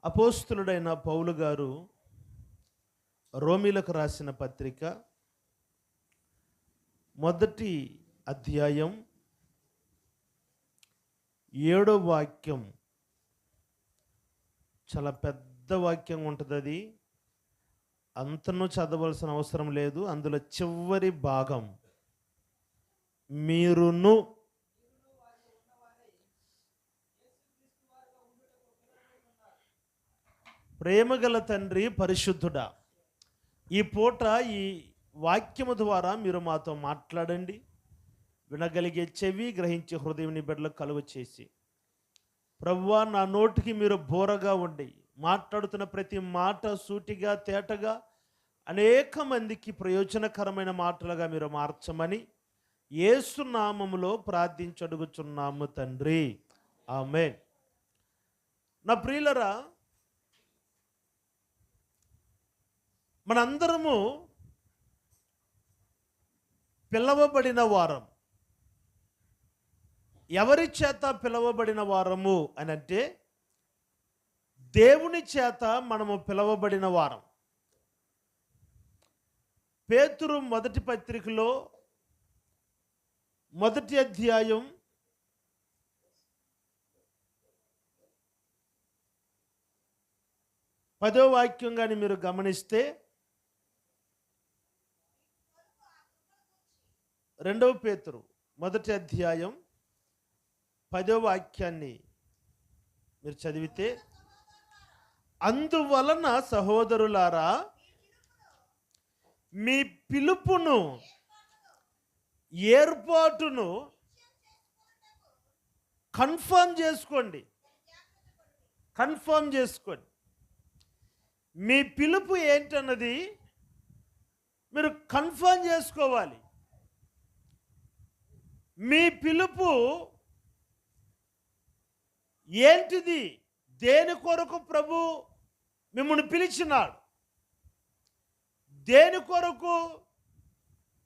అపోస్తులుడైన పౌలు గారు రోమీలకు రాసిన పత్రిక మొదటి అధ్యాయం 7వ వాక్యం. చాలా పెద్ద వాక్యం ఉంటుంది. అది అంతను చదవలసిన అవసరం లేదు. అందులో చివరి భాగం, మీరును ప్రేమగల తండ్రి పరిశుద్ధుడా, ఈ పూట ఈ వాక్యము ద్వారా మీరు మాతో మాట్లాడండి. వినగలిగే చెవి, గ్రహించే హృదయం నీ బిడ్డలకు కలుగు చేసి, ప్రభువా నా నోటికి మీరు బోరగా ఉండి మాట్లాడుతున్న ప్రతి మాట సూటిగా తేటగా అనేక మందికి ప్రయోజనకరమైన మాటలుగా మీరు మార్చమని యేసు నామములో ప్రార్థించి అడుగుచున్నాము తండ్రి, ఆమేన్. నా ప్రియులరా, మనందరము పిలవబడిన వారం. ఎవరి చేత పిలవబడిన వారము అని అంటే, దేవుని చేత మనము పిలవబడిన వారం. పేతురు మొదటి పత్రికలో మొదటి అధ్యాయం 10వ వాక్యం కానీ మీరు గమనిస్తే, 2వ పేతురు మొదటి అధ్యాయం 10వ వాక్యాన్ని మీరు చదివితే, అందువలన సహోదరులారా మీ పిలుపును ఏర్పాటును కన్ఫర్మ్ చేసుకోండి. మీ పిలుపు ఏంటన్నది మీరు కన్ఫర్మ్ చేసుకోవాలి. మీ పిలుపు ఏంటిది? దేని కొరకు ప్రభు మిమ్మల్ని పిలిచినాడు? దేని కొరకు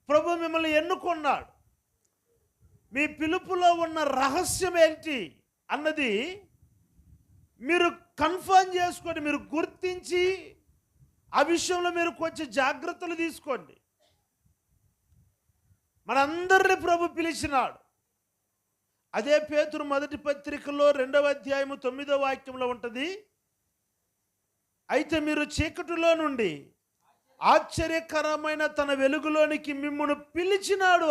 ప్రభు మిమ్మల్ని ఎన్నుకున్నాడు? మీ పిలుపులో ఉన్న రహస్యం ఏంటి అన్నది మీరు కన్ఫర్మ్ చేసుకొని, మీరు గుర్తించి ఆ విషయంలో మీరు కొంచెం జాగ్రత్తలు తీసుకోండి. మనందరినీ ప్రభు పిలిచినాడు. అదే పేతురు మొదటి పత్రికలో 2వ అధ్యాయము 9వ వాక్యంలో ఉంటుంది. అయితే మీరు చీకటిలో నుండి ఆశ్చర్యకరమైన తన వెలుగులోనికి మిమ్మును పిలిచినాడు.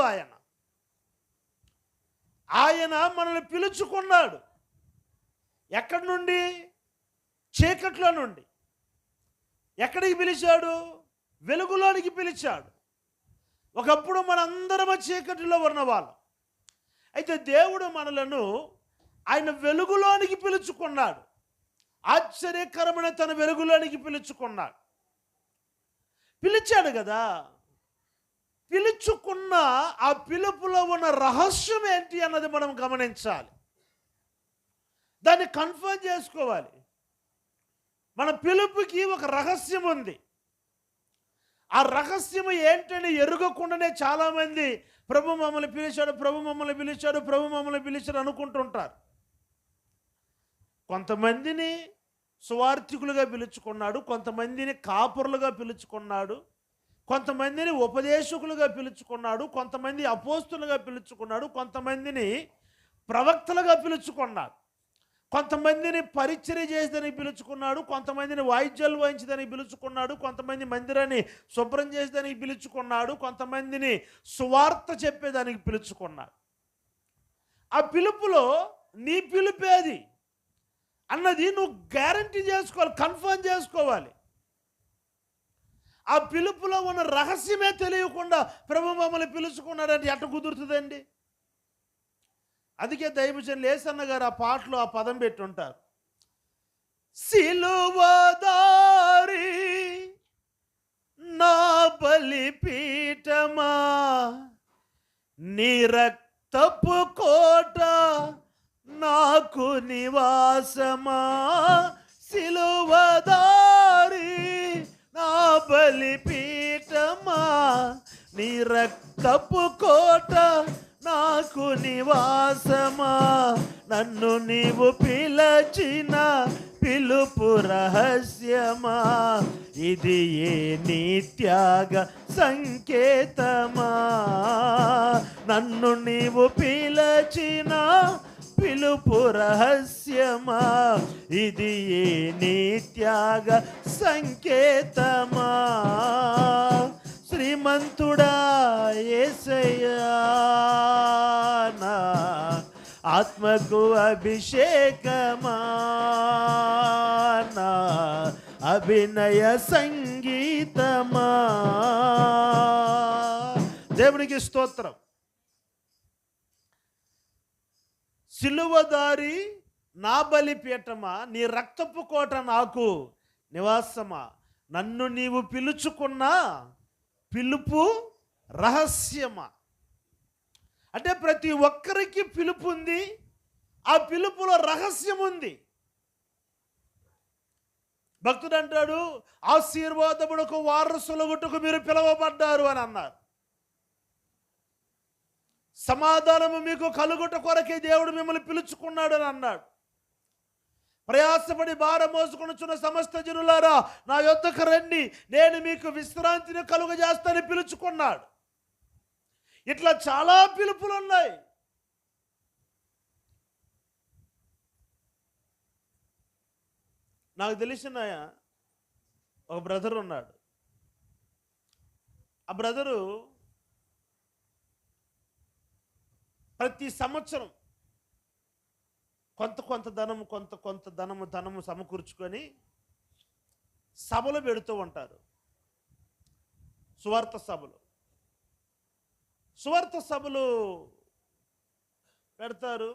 ఆయన మనల్ని పిలుచుకున్నాడు. ఎక్కడి నుండి? చీకట్లో నుండి. ఎక్కడికి పిలిచాడు? వెలుగులోనికి పిలిచాడు. ఒకప్పుడు మనందరం చీకటిలో ఉన్నవాళ్ళం. అయితే దేవుడు మనలను ఆయన వెలుగులోనికి పిలుచుకున్నాడు. ఆశ్చర్యకరమైన తన వెలుగులోనికి పిలుచుకున్నాడు. పిలిచాడు కదా. పిలుచుకున్న ఆ పిలుపులో ఉన్న రహస్యం ఏంటి అన్నది మనం గమనించాలి. దాన్ని కన్ఫర్మ్ చేసుకోవాలి. మన పిలుపుకి ఒక రహస్యం ఉంది. ఆ రహస్యం ఏంటని ఎరుగకుండానే చాలామంది ప్రభు మమ్మల్ని పిలిచాడు, ప్రభు మమ్మల్ని పిలిచాడు, ప్రభు మమ్మల్ని పిలిచాడు అనుకుంటుంటారు. కొంతమందిని సువార్థికులుగా పిలుచుకున్నాడు, కొంతమందిని కాపురులుగా పిలుచుకున్నాడు, కొంతమందిని ఉపదేశకులుగా పిలుచుకున్నాడు, కొంతమంది అపోస్తులుగా పిలుచుకున్నాడు, కొంతమందిని ప్రవక్తలుగా పిలుచుకున్నాడు, కొంతమందిని పరిచర్య చేసేదానికి పిలుచుకున్నాడు, కొంతమందిని వాయిద్యాలు వాయించడానికి పిలుచుకున్నాడు, కొంతమంది మందిరాన్ని శుభ్రం చేసేదానికి పిలుచుకున్నాడు, కొంతమందిని సువార్త చెప్పేదానికి పిలుచుకున్నాడు. ఆ పిలుపులో నీ పిలుపేది అన్నది నువ్వు గ్యారంటీ చేసుకోవాలి, కన్ఫర్మ్ చేసుకోవాలి. ఆ పిలుపులో ఉన్న రహస్యమే తెలియకుండా ప్రభు మమ్మల్ని పిలుచుకున్నాడంటే ఎట్ట కుదురుతుందండి? అందుకే దైవజనులు యేసన్న గారు ఆ పాటలో ఆ పదం పెట్టుంటారు. సిలువదారి నా బలిపీఠమా, నీ రక్తపు కోట నాకు నివాసమా, సిలువదారి నా బలిపీఠమా, నీ రక్తపు కోట నాకు నివాసమా, నన్ను నీవు పిలచిన పిలుపు రహస్యమా, ఇది ఏ నీ త్యాగ సంకేతమా. నన్ను నీవు పిలచిన పిలుపు రహస్యమా, ఇది ఏ నీ త్యాగ సంకేతమా. శ్రీమంతుడా యేసయ్యా, నా ఆత్మకు అభిషేకమా, నా అభినయ సంగీతమా. దేవునికి స్తోత్రం. సిలువదారి నా బలిపీఠమా, నీ రక్తపు కోట నాకు నివాసమా. నన్ను నీవు పిలుచుకున్న పిలుపు రహస్యమా. అంటే ప్రతి ఒక్కరికి పిలుపు ఉంది, ఆ పిలుపులో రహస్యం ఉంది. భక్తుడు అంటాడు, ఆశీర్వాదమునకు వారసులగుటకు మీరు పిలువబడ్డారు అని అన్నారు. సమాధానము మీకు కలుగుట కొరకే దేవుడు మిమ్మల్ని పిలుచుకున్నాడు అని అన్నాడు. ప్రయాసపడి భారం మోసుకొనుచున్న సమస్త జనులారా నా యొద్దకు రండి, నేను మీకు విశ్రాంతిని కలుగజేస్తానని పిలుచుకున్నాడు. ఇట్లా చాలా పిలుపులు ఉన్నాయి. నాకు తెలిసిన ఒక బ్రదర్ ఉన్నాడు. ఆ బ్రదరు ప్రతి సంవత్సరం కొంత ధనము సమకూర్చుకొని సభలు పెడుతూ ఉంటారు. సువార్త సభలు పెడతారు.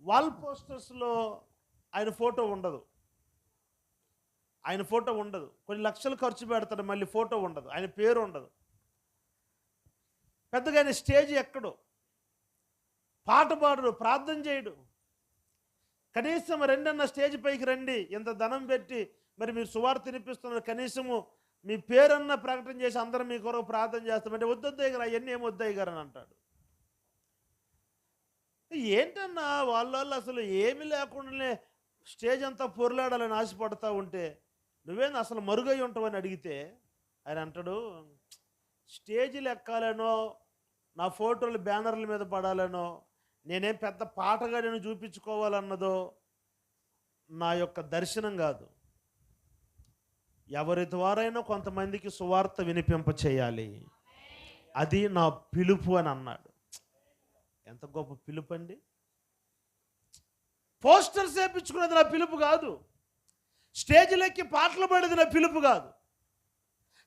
వాల్ పోస్టర్స్లో ఆయన ఫోటో ఉండదు. కొన్ని లక్షలు ఖర్చు పెడతాడు, మళ్ళీ ఫోటో ఉండదు, ఆయన పేరు ఉండదు. పెద్దగా ఆయన స్టేజ్ ఎక్కడు, పాట పాడడు, ప్రార్థన చేయడు. కనీసం రెండన్న స్టేజ్ పైకి రండి, ఇంత ధనం పెట్టి మరి మీరు సువార్త వినిపిస్తున్నారు, కనీసము మీ పేరన్న ప్రకటన చేసి అందరం మీ కొరకు ప్రార్థన చేస్తామంటే వద్దొద్దయ్య గారు, అవన్నీ ఏమి వద్దయ్య గారు అని అంటాడు. ఏంటన్నా వాళ్ళు అసలు ఏమి లేకుండానే స్టేజ్ అంతా పొరలాడాలని ఆశపడతా ఉంటే నువ్వేంది అసలు మరుగై ఉంటావని అడిగితే ఆయన అంటాడు, స్టేజీలు ఎక్కాలనో నా ఫోటోలు బ్యానర్ల మీద పడాలనో నేనేం పెద్ద పాటగా నేను చూపించుకోవాలన్నదో నా యొక్క దర్శనం కాదు. ఎవరి ద్వారైనా కొంతమందికి సువార్త వినిపింప చేయాలి, అది నా పిలుపు అని అన్నాడు. ఎంత గొప్ప పిలుపు అండి. పోస్టర్స్ వేయించుకున్నది నా పిలుపు కాదు, స్టేజ్లెక్కి పాటలు పాడేది నా పిలుపు కాదు.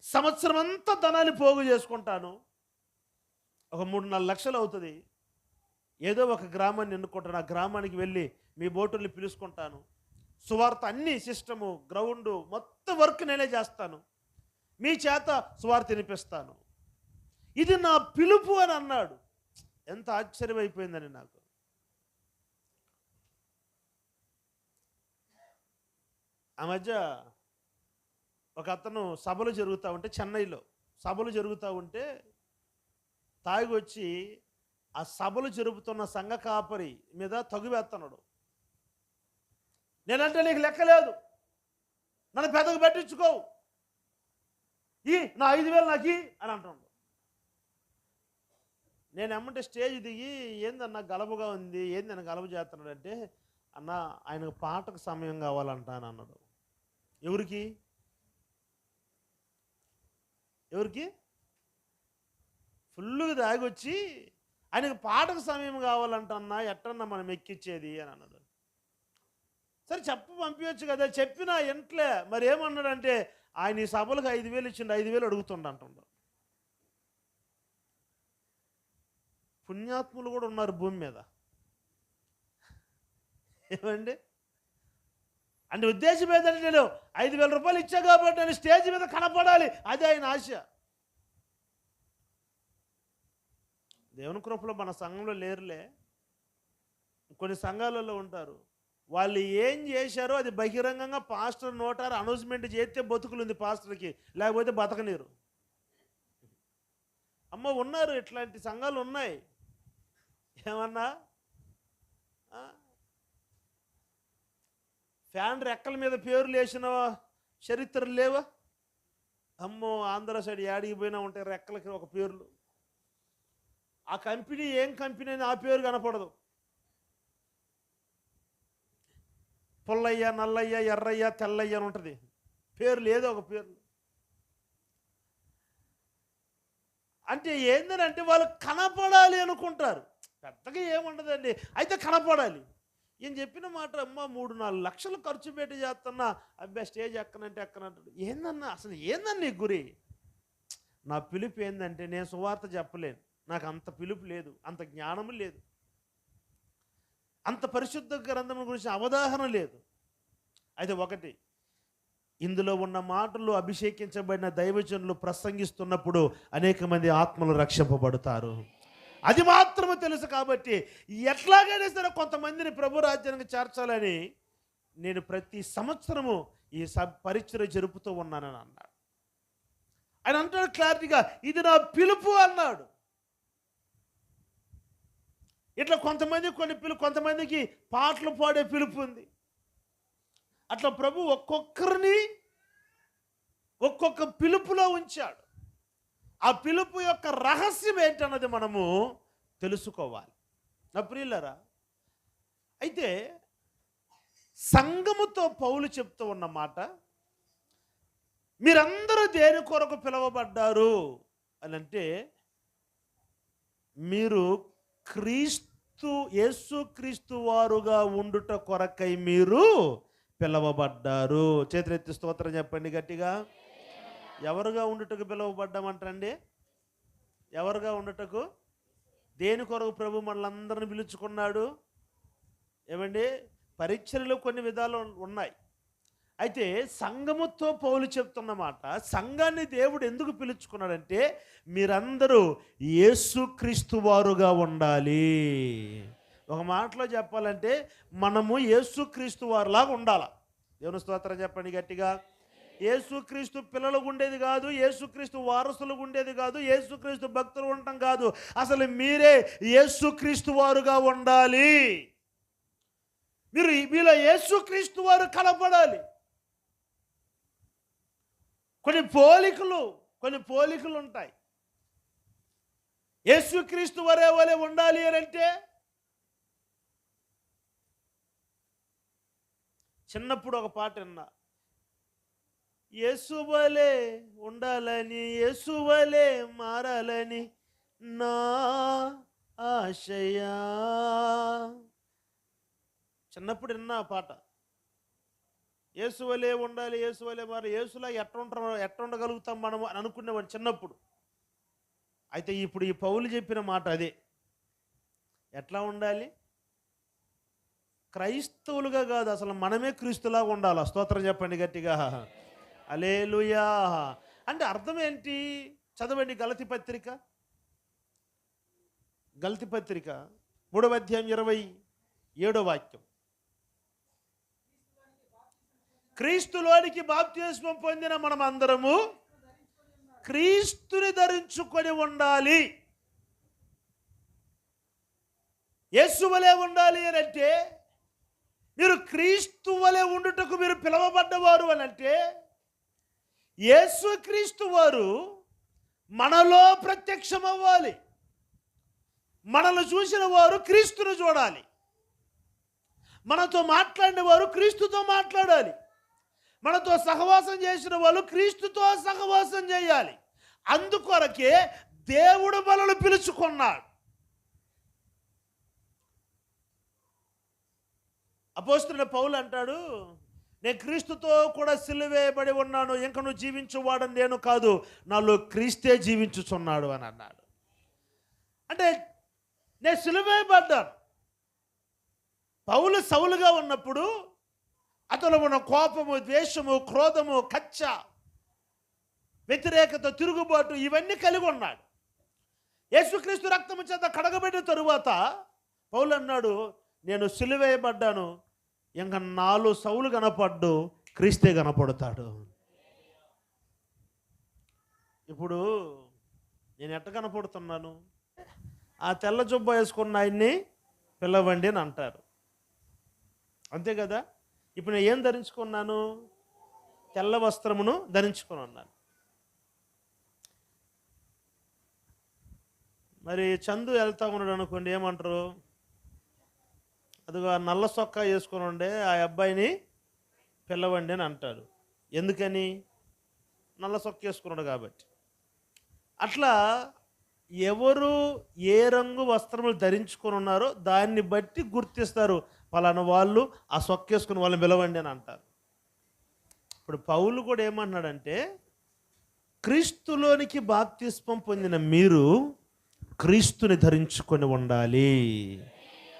సంవత్సరం అంతా ధనాన్ని పోగు చేసుకుంటాను, ఒక 3-4 లక్షలు అవుతుంది. ఏదో ఒక గ్రామాన్ని ఎన్నుకుంటాను, ఆ గ్రామానికి వెళ్ళి మీ బోటుల్ని పిలుచుకుంటాను. సువార్త అన్ని సిస్టము, గ్రౌండు, మొత్తం వర్క్ నేనే చేస్తాను, మీ చేత సువార్త వినిపిస్తాను. ఇది నా పిలుపు అని అన్నాడు. ఎంత ఆశ్చర్యమైపోయిందని నాకు. ఆ మధ్య ఒక అతను సభలు జరుగుతూ ఉంటే, చెన్నైలో సభలు జరుగుతూ ఉంటే తాగి వచ్చి ఆ సభలు జరుపుతున్న సంఘ కాపరి మీద తగువేస్తున్నాడు. నేనంటే నీకు లెక్కలేదు, నన్ను పెద్దగా పట్టించుకోవు, నా 5,000 నాకు అని అంటున్నాడు. నేను ఎమ్మంటే స్టేజ్ దిగి ఏందన్నా గలబుగా ఉంది, ఏందన్నా గలబు చేస్తున్నాడు అంటే, అన్న ఆయనకు పాటకు సమయం కావాలంట అని అన్నాడు. ఎవరికి ఫుల్లుగా దాగొచ్చి ఆయనకు పాటకు సమయం కావాలంట అన్న, ఎట్టన్నా మనం ఎక్కిచ్చేది అని అన్నాడు. సరే పంపించచ్చు కదా, చెప్పినా ఎంట్లే. మరి ఏమన్నాడంటే, ఆయన ఈ సభలకు 5,000 ఇచ్చిండు, 5,000 అడుగుతుండ అంటున్నాడు. పుణ్యాత్ములు కూడా ఉన్నారు భూమి మీద, ఏమండి? అంటే ఉద్దేశం ఏంటంటే, నేను 5,000 రూపాయలు ఇచ్చా కాబట్టి నేను స్టేజ్ మీద కనపడాలి, అది ఆయన ఆశ. దేవుని కృపలో మన సంఘంలో లేరులే, కొన్ని సంఘాలలో ఉంటారు. వాళ్ళు ఏం చేశారో అది బహిరంగంగా పాస్టర్ నోటారు అనౌన్స్మెంట్ చేస్తే బతుకులుంది పాస్టర్కి, లేకపోతే బతకనీరు. అమ్మ ఉన్నారు, ఇట్లాంటి సంఘాలు ఉన్నాయి. ఏమన్నా ఫ్యాన్ రెక్కల మీద పేర్లు వేసిన చరిత్రలు లేవా? అమ్మో, ఆంధ్ర సైడ్ యాడికి పోయినా ఉంటాయి రెక్కలకి ఒక పేర్లు. ఆ కంపెనీ ఏం కంపెనీ అని ఆ పేరు కనపడదు. పుల్లయ్య, నల్లయ్య, ఎర్రయ్య, తెల్లయ్య అని ఉంటుంది. పేరు లేదు ఒక పేరు. అంటే ఏంటంటే వాళ్ళు కనపడాలి అనుకుంటారు. పెద్దగా ఏముండదండి, అయితే కనపడాలి. ఈయన చెప్పిన మాట, అమ్మ 3-4 లక్షలు ఖర్చు పెట్టి చేస్తున్నా, అబ్బాయి స్టేజ్ ఎక్కనంటే ఎక్కనంటాడు. ఏందన్నా అసలు ఏందన్నా నీ గురి? నా పిలుపు ఏందంటే నేను సువార్త చెప్పలేను, నాకు అంత పిలుపు లేదు, అంత జ్ఞానం లేదు, అంత పరిశుద్ధ గ్రంథం గురించి అవగాహన లేదు. అయితే ఒకటి, ఇందులో ఉన్న మాటలు అభిషేకించబడిన దైవజనులు ప్రసంగిస్తున్నప్పుడు అనేక మంది ఆత్మలు రక్షింపబడతారు. అది మాత్రమే తెలుసు. కాబట్టి ఎట్లాగైనా సరే కొంతమందిని ప్రభు రాజ్యానికి చేర్చాలని నేను ప్రతి సంవత్సరము ఈ పరిచర్య జరుపుతూ ఉన్నానని అన్నాడు. ఆయన అంటాడు క్లారిటీగా, ఇది నా పిలుపు అన్నాడు. ఇట్లా కొంతమందికి పాటలు పాడే పిలుపు ఉంది. అట్లా ప్రభు ఒక్కొక్కరిని ఒక్కొక్క పిలుపులో ఉంచాడు. ఆ పిలుపు యొక్క రహస్యం ఏంటన్నది మనము తెలుసుకోవాలి నా ప్రియులారా. అయితే సంఘముతో పౌలు చెప్తూ ఉన్న మాట, మీరందరూ దేని కొరకు పిలువబడ్డారు అని అంటే, మీరు యేసుక్రీస్తు వారుగా ఉండుట కొరకై మీరు పిలవబడ్డారు. చేతులెత్తి స్తోత్రం చెప్పండి గట్టిగా. ఎవరుగా ఉండుటకు పిలువబడ్డామంటండి? ఎవరుగా ఉండుటకు? దేని కొరకు ప్రభు మనలందరిని పిలుచుకున్నాడు? ఏమండి, పరిచర్యలో కొన్ని విధాలు ఉన్నాయి. అయితే సంఘముతో పౌలు చెప్తున్నమాట, సంఘాన్ని దేవుడు ఎందుకు పిలుచుకున్నాడంటే, మీరందరూ యేసుక్రీస్తు వారుగా ఉండాలి. ఒక మాటలో చెప్పాలంటే మనము యేసుక్రీస్తు వారిలాగా ఉండాలి. దేవుని స్తోత్రం చెప్పండి గట్టిగా. యేసుక్రీస్తు పిల్లలు ఉండేది కాదు, యేసుక్రీస్తు వారసులు ఉండేది కాదు, యేసుక్రీస్తు భక్తులు ఉండటం కాదు. అసలు మీరే యేసుక్రీస్తు వారుగా ఉండాలి. మీలో యేసుక్రీస్తు వారు కనపడాలి. కొన్ని పోలికలు ఉంటాయి. యేసుక్రీస్తు వారే వలె ఉండాలి అని అంటే, చిన్నప్పుడు ఒక పాట విన్నా, యేసు వలె ఉండాలని, యేసు వలె మారాలని నా ఆశయా. చిన్నప్పుడు విన్నా ఆ పాట. యేసు వలె ఉండాలి, యేసు వలె మారాలి, యేసులా ఎట్ట ఉండగలుగుతాం మనము అని అనుకునేవాడు చిన్నప్పుడు. అయితే ఇప్పుడు ఈ పౌలు చెప్పిన మాట అదే. ఎట్లా ఉండాలి? క్రైస్తవులుగా కాదు, అసలు మనమే క్రీస్తులాగా ఉండాలి. స్తోత్రం చెప్పండి గట్టిగా. హల్లెలూయా. అంటే అర్థం ఏంటి? చదవండి గలతీ పత్రిక 3వ అధ్యాయం 27వ వాక్యం. క్రీస్తులోనికి బాప్తిస్మం పొందిన మనం అందరము క్రీస్తుని ధరించుకొని ఉండాలి. యేసు వలె ఉండాలి అని అంటే, మీరు క్రీస్తు వలె ఉండుటకు మీరు పిలువబడ్డవారు అని అంటే, యేసుక్రీస్తు వారు మనలో ప్రత్యక్షమవ్వాలి. మనల్ని చూసిన వారు క్రీస్తును చూడాలి. మనతో మాట్లాడిన వారు క్రీస్తుతో మాట్లాడాలి. మనతో సహవాసం చేసిన వాళ్ళు క్రీస్తుతో సహవాసం చేయాలి. అందుకొరకే దేవుడు మనల్ని పిలుచుకున్నాడు. అపోస్తలుడైన పౌలు అంటాడు, నేను క్రీస్తుతో కూడా సిలువేయబడి ఉన్నాను, ఇంక నువ్వు జీవించువాడని నేను కాదు, నాలో క్రీస్తే జీవించుచున్నాడు అని అన్నాడు. అంటే నేను సిలువేయబడ్డాను. పౌలు సౌలుగా ఉన్నప్పుడు అతను ఉన్న కోపము, ద్వేషము, క్రోధము, కచ్చ, వ్యతిరేకత, తిరుగుబాటు ఇవన్నీ కలిగి ఉన్నాడు. యేసుక్రీస్తు రక్తము చేత కడగబడిన తరువాత పౌలు అన్నాడు, నేను సిలువేయబడ్డాను, ఇంకా నాలో సౌలు కనపడ్డు, క్రీస్తే కనపడతాడు. ఇప్పుడు నేను ఎట్ట కనపడుతున్నాను? ఆ తెల్ల జుబ్బ వేసుకున్న ఆయన్ని పిలవండి అని అంటారు, అంతే కదా. ఇప్పుడు నేను ఏం ధరించుకున్నాను? తెల్ల వస్త్రమును ధరించుకొని ఉన్నాను. మరి చందు వెళ్తా ఉన్నాడు అనుకోండి, ఏమంటారు? అదిగో నల్ల సొక్కా వేసుకొని ఉండే ఆ అబ్బాయిని పిల్లవండి అని అంటారు. ఎందుకని? నల్ల సొక్క వేసుకున్నాడు కాబట్టి. అట్లా ఎవరు ఏ రంగు వస్త్రములు ధరించుకొని ఉన్నారో దాన్ని బట్టి గుర్తిస్తారు, పలానా వాళ్ళు ఆ సొక్క వేసుకుని వాళ్ళని పిలవండి అని అంటారు. ఇప్పుడు పౌలు కూడా ఏమన్నాడంటే, క్రీస్తులోనికి బాప్తిస్మం పొందిన మీరు క్రీస్తుని ధరించుకొని ఉండాలి.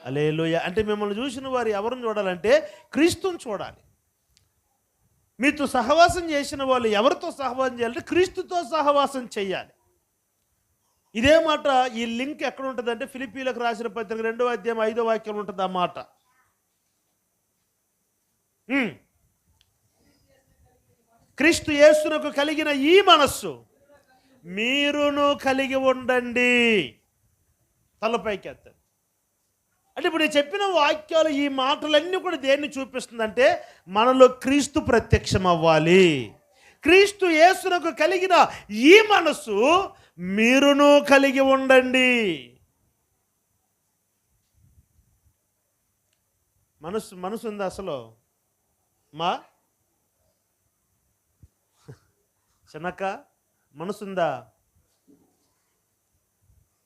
హల్లెలూయా. అంటే మిమ్మల్ని చూసిన వారు ఎవరిని చూడాలంటే క్రీస్తుని చూడాలి. మీతో సహవాసం చేసిన వాళ్ళు ఎవరితో సహవాసం చేయాలంటే క్రీస్తుతో సహవాసం చేయాలి. ఇదే మాట, ఈ లింక్ ఎక్కడ ఉంటుందంటే ఫిలిప్పీలకు రాసిన పత్రిక 2వ అధ్యాయం 5వ వాక్యం ఉంటుంది ఆ మాట. క్రీస్తు యేసునకు కలిగిన ఈ మనస్సు మీరును కలిగి ఉండండి. తలపైకి ఎత్తండి. అంటే ఇప్పుడు నేను చెప్పిన వాక్యాలు, ఈ మాటలన్నీ కూడా దేన్ని చూపిస్తుందంటే మనలో క్రీస్తు ప్రత్యక్షం అవ్వాలి. క్రీస్తు యేసునకు కలిగిన ఈ మనస్సు మీరును కలిగి ఉండండి. మనసు ఉందా అసలు? మా చిన్నక్క మనసుందా?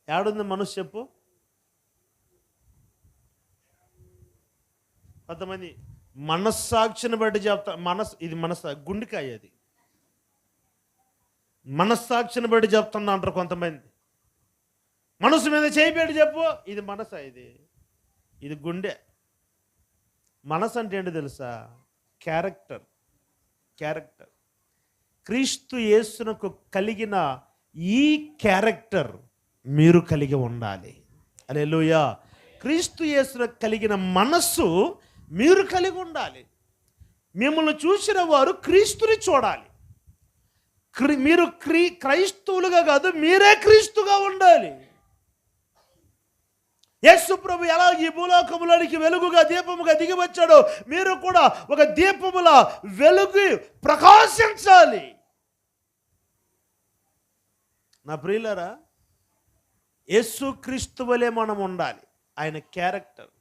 ఏడుంది మనసు చెప్పు. కొంతమంది మనస్సాక్షిని బట్టి చెప్తా, ఇది గుండెకాయ, అది మనస్సాక్షిని బట్టి చెప్తున్నా అంటారు కొంతమంది. మనసు మీద చేయిపెట్టి చెప్పు, ఇది మనసా? ఇది గుండె. మనసు అంటే ఏంటి తెలుసా? క్యారెక్టర్. క్రీస్తు యేసునకు కలిగిన ఈ క్యారెక్టర్ మీరు కలిగి ఉండాలి. హల్లెలూయా. క్రీస్తు యేసునకు కలిగిన మనస్సు మీరు కలిగి ఉండాలి. మిమ్మల్ని చూసిన వారు క్రీస్తుని చూడాలి. మీరు క్రైస్తవులుగా కాదు, మీరే క్రీస్తుగా ఉండాలి. యేసు ప్రభు ఎలా ఈ భూలోకములోనికి వెలుగుగా దీపముగా దిగి వచ్చాడో మీరు కూడా ఒక దీపముల వెలుగు ప్రకాశించాలి. నా ప్రియులారా, యేసు క్రీస్తు వలె మనం ఉండాలి. ఆయన క్యారెక్టర్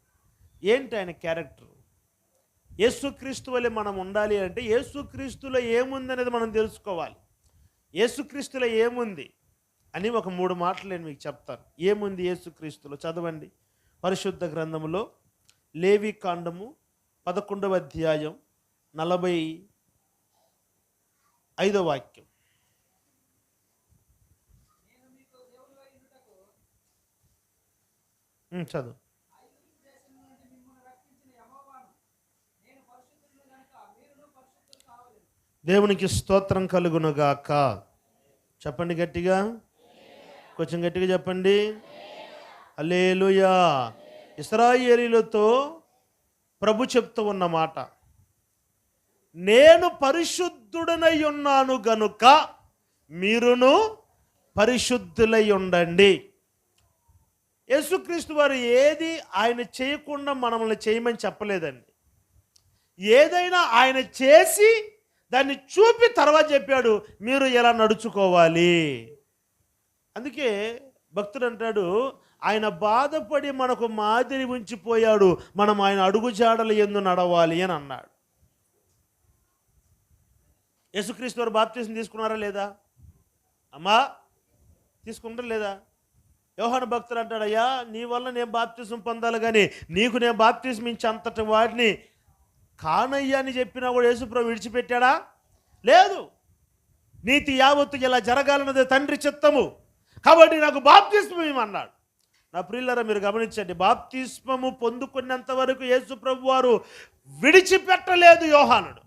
ఏంటి? ఆయన క్యారెక్టర్ యేసుక్రీస్తు వలె మనం ఉండాలి అంటే యేసుక్రీస్తులో ఏముంది అనేది మనం తెలుసుకోవాలి. యేసుక్రీస్తులో ఏముంది అని ఒక 3 మాటలు నేను మీకు చెప్తాను. ఏముంది యేసుక్రీస్తులో? చదవండి పరిశుద్ధ గ్రంథములో లేవి కాండము 11వ అధ్యాయం 45వ వాక్యం. చదువు. దేవునికి స్తోత్రం కలుగునుగాక. చెప్పండి గట్టిగా, కొంచెం గట్టిగా చెప్పండి. హల్లెలూయా. ఇశ్రాయేలీయులతో ప్రభు చెప్తూ ఉన్న మాట, నేను పరిశుద్ధుడనై ఉన్నాను గనుక మీరును పరిశుద్ధులై ఉండండి. యేసుక్రీస్తు వారు ఏది ఆయన చేయకుండా మనల్ని చేయమని చెప్పలేదండి. ఏదైనా ఆయన చేసి దాన్ని చూపి తర్వాత చెప్పాడు మీరు ఎలా నడుచుకోవాలి. అందుకే భక్తుడు అంటాడు, ఆయన బాధపడి మనకు మాదిరి ఉంచిపోయాడు, మనం ఆయన అడుగుజాడల యందు నడవాలి అని అన్నాడు. యేసుక్రీస్తు వారు బాప్తిసం తీసుకున్నారా లేదా? అమ్మా తీసుకుంటారా లేదా? యోహాను భక్తుడు అంటాడు, అయ్యా నీ వల్ల నేను బాప్తిసం పొందాలి, కానీ నీకు నేను బాప్తిసం ఇచ్చి అంతటి వాడిని కానయ్యా అని చెప్పినా కూడా యేసుప్రభు విడిచిపెట్టాడా? లేదు. నీతి యావత్తు ఇలా జరగాలన్నదే తండ్రి చిత్తము, కాబట్టి నాకు బాప్తిస్మం ఇవ్వమన్నాడు. నా ప్రియులారా, మీరు గమనించండి, బాప్తిస్మము పొందుకున్నంత వరకు యేసుప్రభు వారు విడిచిపెట్టలేదు యోహానుడు.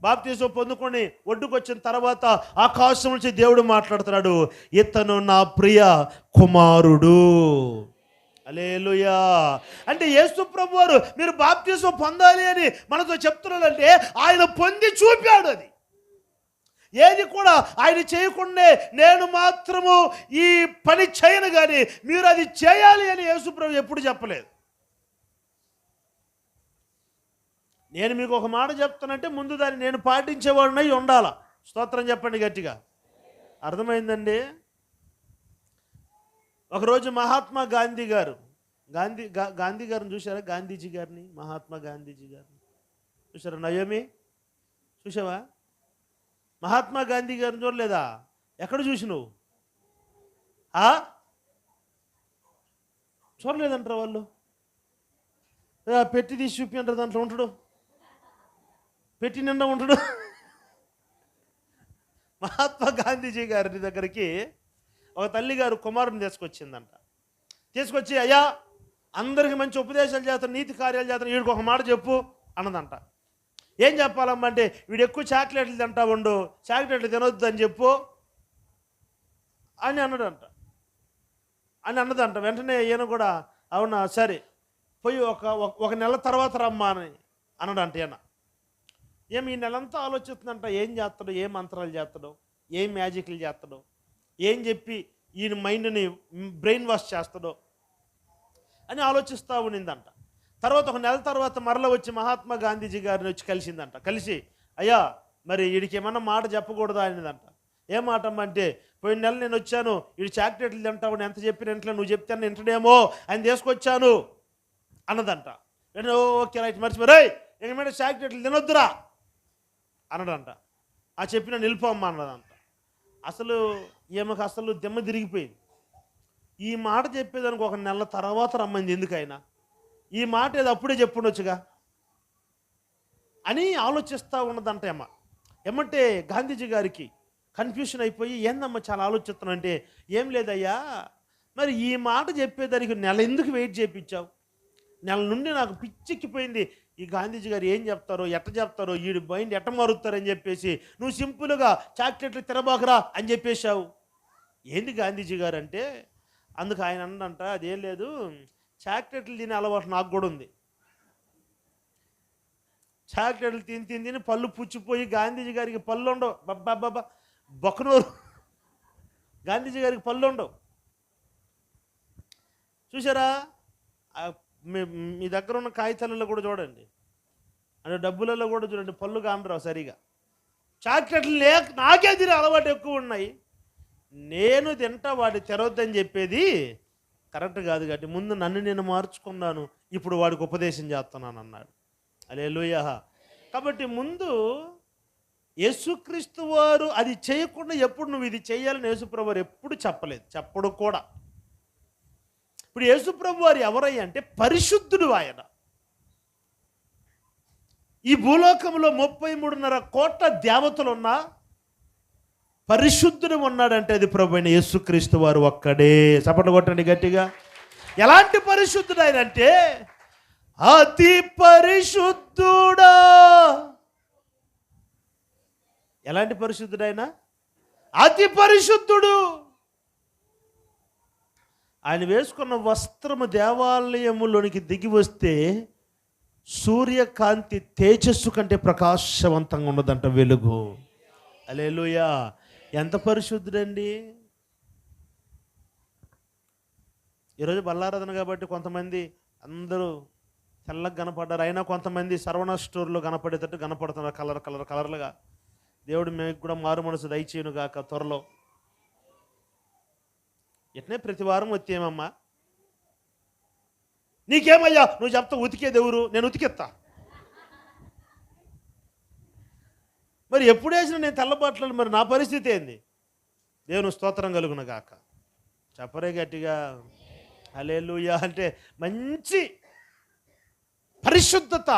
బాప్తిస్మం పొందుకొని ఒడ్డుకొచ్చిన తర్వాత ఆకాశం నుంచి దేవుడు మాట్లాడుతున్నాడు, ఇతను నా ప్రియ కుమారుడు. హల్లెలూయా. అంటే యేసు ప్రభు వారు మీరు బాప్తిస్మం పొందాలి అని మనతో చెప్తున్నాడంటే ఆయన పొంది చూపాడు. అది ఏది కూడా ఆయన చేయకుండా నేను మాత్రము ఈ పని చేయను కానీ మీరు అది చేయాలి అని యేసు ప్రభు ఎప్పుడు చెప్పలేదు. నేను మీకు ఒక మాట చెప్తానంటే ముందు దాన్ని నేను పాటించేవాడినై ఉండాలా. స్తోత్రం చెప్పండి గట్టిగా. అర్థమైందండి? ఒకరోజు మహాత్మా గాంధీ గారు, గాంధీ గారిని చూసారా? గాంధీజీ గారిని, మహాత్మా గాంధీజీ గారిని చూసారా? నయోమి చూసావా? మహాత్మా గాంధీ గారిని చూడలేదా? ఎక్కడ చూసి నువ్వు చూడలేదంటారు వాళ్ళు. పెట్టి తీసి చూపి అంటారు, దాంట్లో ఉంటాడు, పెట్టి నిండా ఉంటాడు. మహాత్మా గాంధీజీ గారి దగ్గరికి ఒక తల్లి గారు కుమారుని తీసుకొచ్చిందంట. తీసుకొచ్చి, అయ్యా అందరికి మంచి ఉపదేశాలు చేస్తాను, నీతి కార్యాలు చేస్తాను, వీడికి ఒక మాట చెప్పు అన్నదంట. ఏం చెప్పాలమ్మా అంటే, వీడు ఎక్కువ చాక్లెట్లు తింటా ఉండు, చాక్లెట్లు తినొద్దు అని చెప్పు అని అన్నదంట. వెంటనే ఈయన కూడా అవునా సరే పోయి ఒక నెల తర్వాత రమ్మా అని అన్నాడంట. ఈయన ఈ నెలంతా ఆలోచిస్తుందంట, ఏం చేస్తాడో, ఏ మంత్రాలు చేస్తాడో, ఏం మ్యాజిక్లు చేస్తాడో, ఏం చెప్పి ఈయన మైండ్ని బ్రెయిన్ వాష్ చేస్తాడో అని ఆలోచిస్తూ ఉండిందంట. తర్వాత ఒక నెల తర్వాత మరల వచ్చి మహాత్మా గాంధీజీ గారిని వచ్చి కలిసిందంట. కలిసి, అయ్యా మరి వీడికి ఏమన్నా మాట చెప్పకూడదా అనేదంట. ఏం మాట అమ్మ అంటే, పోయిన నెల నేను వచ్చాను, వీడు చాక్లెట్లు తింటావు, ఎంత చెప్పిన ఇంట్లో నువ్వు చెప్తాను వింటడేమో ఆయన తీసుకొచ్చాను అన్నదంట. నేను ఓకే రైట్ మర్చిపోయి ఇంక మీద చాక్లెట్లు తినొద్దురా అన్నదంట. ఆ చెప్పిన నిలిపోమ్మ అన్నదంట. అసలు ఈమెకు అసలు దెమ్మ తిరిగిపోయింది. ఈ మాట చెప్పేదానికి ఒక నెల తర్వాత రమ్మంది ఎందుకైనా, ఈ మాట ఏదో అప్పుడే చెప్పుండొచ్చుగా అని ఆలోచిస్తూ ఉన్నదంట. ఏమంటే గాంధీజీ గారికి కన్ఫ్యూషన్ అయిపోయి, ఏందమ్మా చాలా ఆలోచిస్తున్నాను అంటే, ఏం లేదయ్యా మరి ఈ మాట చెప్పేదానికి నెల ఎందుకు వెయిట్ చేయించావు? నెల నుండి నాకు పిచ్చెక్కిపోయింది, ఈ గాంధీజీ గారు ఏం చెప్తారో, ఎట్ట చెప్తారో, వీడి మైండ్ ఎట్ట మారుతారని చెప్పేసి నువ్వు సింపుల్గా చాక్లెట్లు తినబాకరా అని చెప్పేశావు. ఏంది గాంధీజీ గారు అంటే, అందుకు ఆయన అన్నంట, అదేం లేదు, చాక్లెట్లు తినే అలవాటు నాకు కూడా ఉంది. చాక్లెట్లు తిని పళ్ళు పుచ్చిపోయి గాంధీజీ గారికి పళ్ళు ఉండవు. బాబా బొక్కనూరు గాంధీజీ గారికి పళ్ళు ఉండవు. చూసారా? మీ దగ్గర ఉన్న కాగితాలలో కూడా చూడండి, అంటే డబ్బులలో కూడా చూడండి, పళ్ళు కానరావు సరిగా. చాక్లెట్లు నాకే తినే అలవాటు ఎక్కువ ఉన్నాయి, నేను తింటా, వాడి తెరవద్దని చెప్పేది కరెక్ట్ కాదు కాబట్టి ముందు నన్ను నేను మార్చుకున్నాను, ఇప్పుడు వాడికి ఉపదేశం చేస్తున్నాను అన్నాడు. హల్లెలూయా. కాబట్టి ముందు యేసుక్రీస్తు వారు అది చేయకుండా ఎప్పుడు నువ్వు ఇది చేయాలని యేసుప్రభు వారు ఎప్పుడు చెప్పలేదు, చెప్పడు కూడా. ఇప్పుడు యేసుప్రభు వారు ఎవరయ్యా అంటే పరిశుద్ధుడు. ఆయన ఈ భూలోకంలో 33.5 కోట్ల దేవతలు ఉన్నా పరిశుద్ధుడు ఉన్నాడంటే అది ప్రభు అయిన యేసుక్రీస్తు వారు ఒక్కడే. చప్పట్లు కొట్టండి గట్టిగా. ఎలాంటి పరిశుద్ధుడు ఆయన అంటే, అతి పరిశుద్ధుడా. ఎలాంటి పరిశుద్ధుడు ఆయన? అతి పరిశుద్ధుడు. ఆయన వేసుకున్న వస్త్రము దేవాలయములోనికి దిగి వస్తే సూర్యకాంతి తేజస్సు కంటే ప్రకాశవంతంగా ఉన్నదంట వెలుగు. హల్లెలూయా. ఎంత పరిశుద్ధుడండి. ఈరోజు బల్లారాధన కాబట్టి కొంతమంది అందరూ తెల్లగా కనపడ్డారు, అయినా కొంతమంది సర్వణ స్టోర్లో కనపడేటట్టు కనపడుతున్నారు, కలర్లుగా. దేవుడు మీకు కూడా మారు మనసు దయచేయును గాక త్వరలో. ఎట్నే ప్రతి వారం వచ్చేమమ్మా, నీకేమయ్యా నువ్వు చెప్తా ఉతికే దేవురు, నేను ఉతికెత్తా. మరి ఎప్పుడు వేసినా నేను తెల్లబాట్లు, మరి నా పరిస్థితి ఏంది? దేవుని స్తోత్రం కలుగును గాక. చెప్పరే గట్టిగా హల్లెలూయా. అంటే మంచి పరిశుద్ధత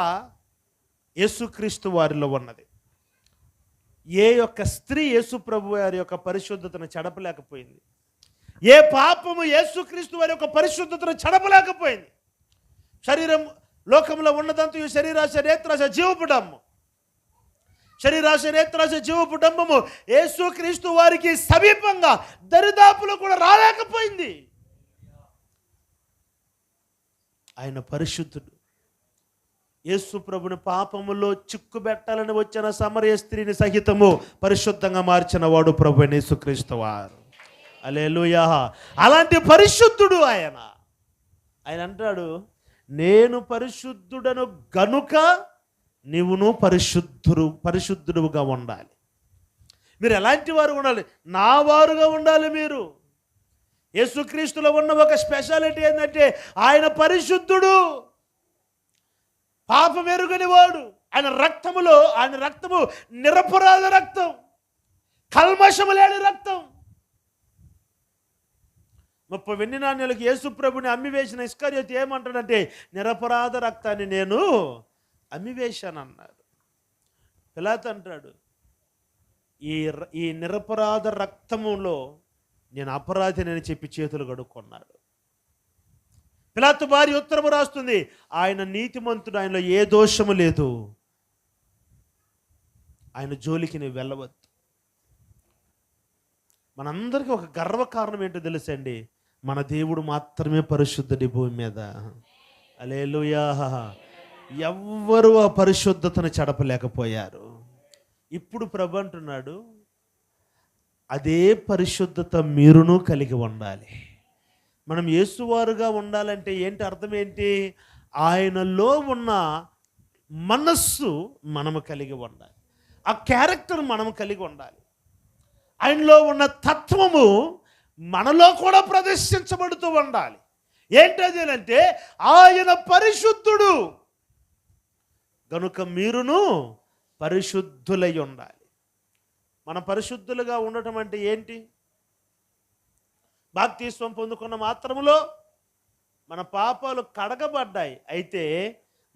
యేసుక్రీస్తు వారిలో ఉన్నది. ఏ యొక్క స్త్రీ యేసు ప్రభు వారి యొక్క పరిశుద్ధతను చెడపలేకపోయింది, ఏ పాపము యేసుక్రీస్తు వారి యొక్క పరిశుద్ధతను చెడపలేకపోయింది. శరీరం లోకంలో ఉన్నదంతా శరీరాశ నేత్రాశ జీవపు డమ్ము, శరీరాశ నేత్రాశ జీవపు డమ్మము యేసుక్రీస్తు వారికి సమీపంగా దరిదాపులో కూడా రాలేకపోయింది. ఆయన పరిశుద్ధుడు. యేసు ప్రభుని పాపములో చిక్కుబెట్టాలని వచ్చిన సమరయ స్త్రీని సహితము పరిశుద్ధంగా మార్చిన వాడు ప్రభు యేసుక్రీస్తు వారు. హల్లెలూయా. అలాంటి పరిశుద్ధుడు ఆయన. ఆయన అంటాడు, నేను పరిశుద్ధుడను గనుక నీవును పరిశుద్ధుడుగా ఉండాలి. మీరు ఎలాంటి వారు ఉండాలి? నా వారుగా ఉండాలి. మీరు యేసుక్రీస్తులో ఉన్న ఒక స్పెషాలిటీ ఏంటంటే ఆయన పరిశుద్ధుడు, పాపం ఎరుగని వాడు. ఆయన రక్తము నిరపరాధ రక్తం, కల్మషము లేని రక్తం. 30 వెండి నాణ్యాలకు యేసు ప్రభుని అమ్మివేసిన ఇస్కరియోతు ఏమంటాడంటే, నిరపరాధ రక్తాన్ని నేను అమ్మివేశానన్నాడు. పిలాతు అంటాడు, ఈ నిరపరాధ రక్తములో నేను అపరాధిని చెప్పి చేతులు కడుక్కున్నాడు. పిలాతు భార్య ఉత్తరము రాస్తుంది, ఆయన నీతిమంతుడు, ఆయనలో ఏ దోషము లేదు, ఆయన జోలికి నువ్వు వెళ్ళవద్దు. మనందరికీ ఒక గర్వకారణం ఏంటో తెలుసండి, మన దేవుడు మాత్రమే పరిశుద్ధుడి భూమి మీద. హల్లెలూయా. ఎవ్వరూ ఆ పరిశుద్ధతను చెడపలేకపోయారు. ఇప్పుడు ప్రభు అంటున్నాడు, అదే పరిశుద్ధత మీరును కలిగి ఉండాలి. మనం యేసువారుగా ఉండాలంటే ఏంటి అర్థం ఏంటి? ఆయనలో ఉన్న మనస్సు మనము కలిగి ఉండాలి, ఆ క్యారెక్టర్ మనము కలిగి ఉండాలి. ఆయనలో ఉన్న తత్వము మనలో కూడా ప్రదర్శించబడుతూ ఉండాలి. ఏంటది అంటే, ఆయన పరిశుద్ధుడు గనుక మీరును పరిశుద్ధులై ఉండాలి. మన పరిశుద్ధులుగా ఉండటం అంటే ఏంటి? బాప్తిస్మం పొందుకున్న మాత్రములో మన పాపాలు కడగబడ్డాయి. అయితే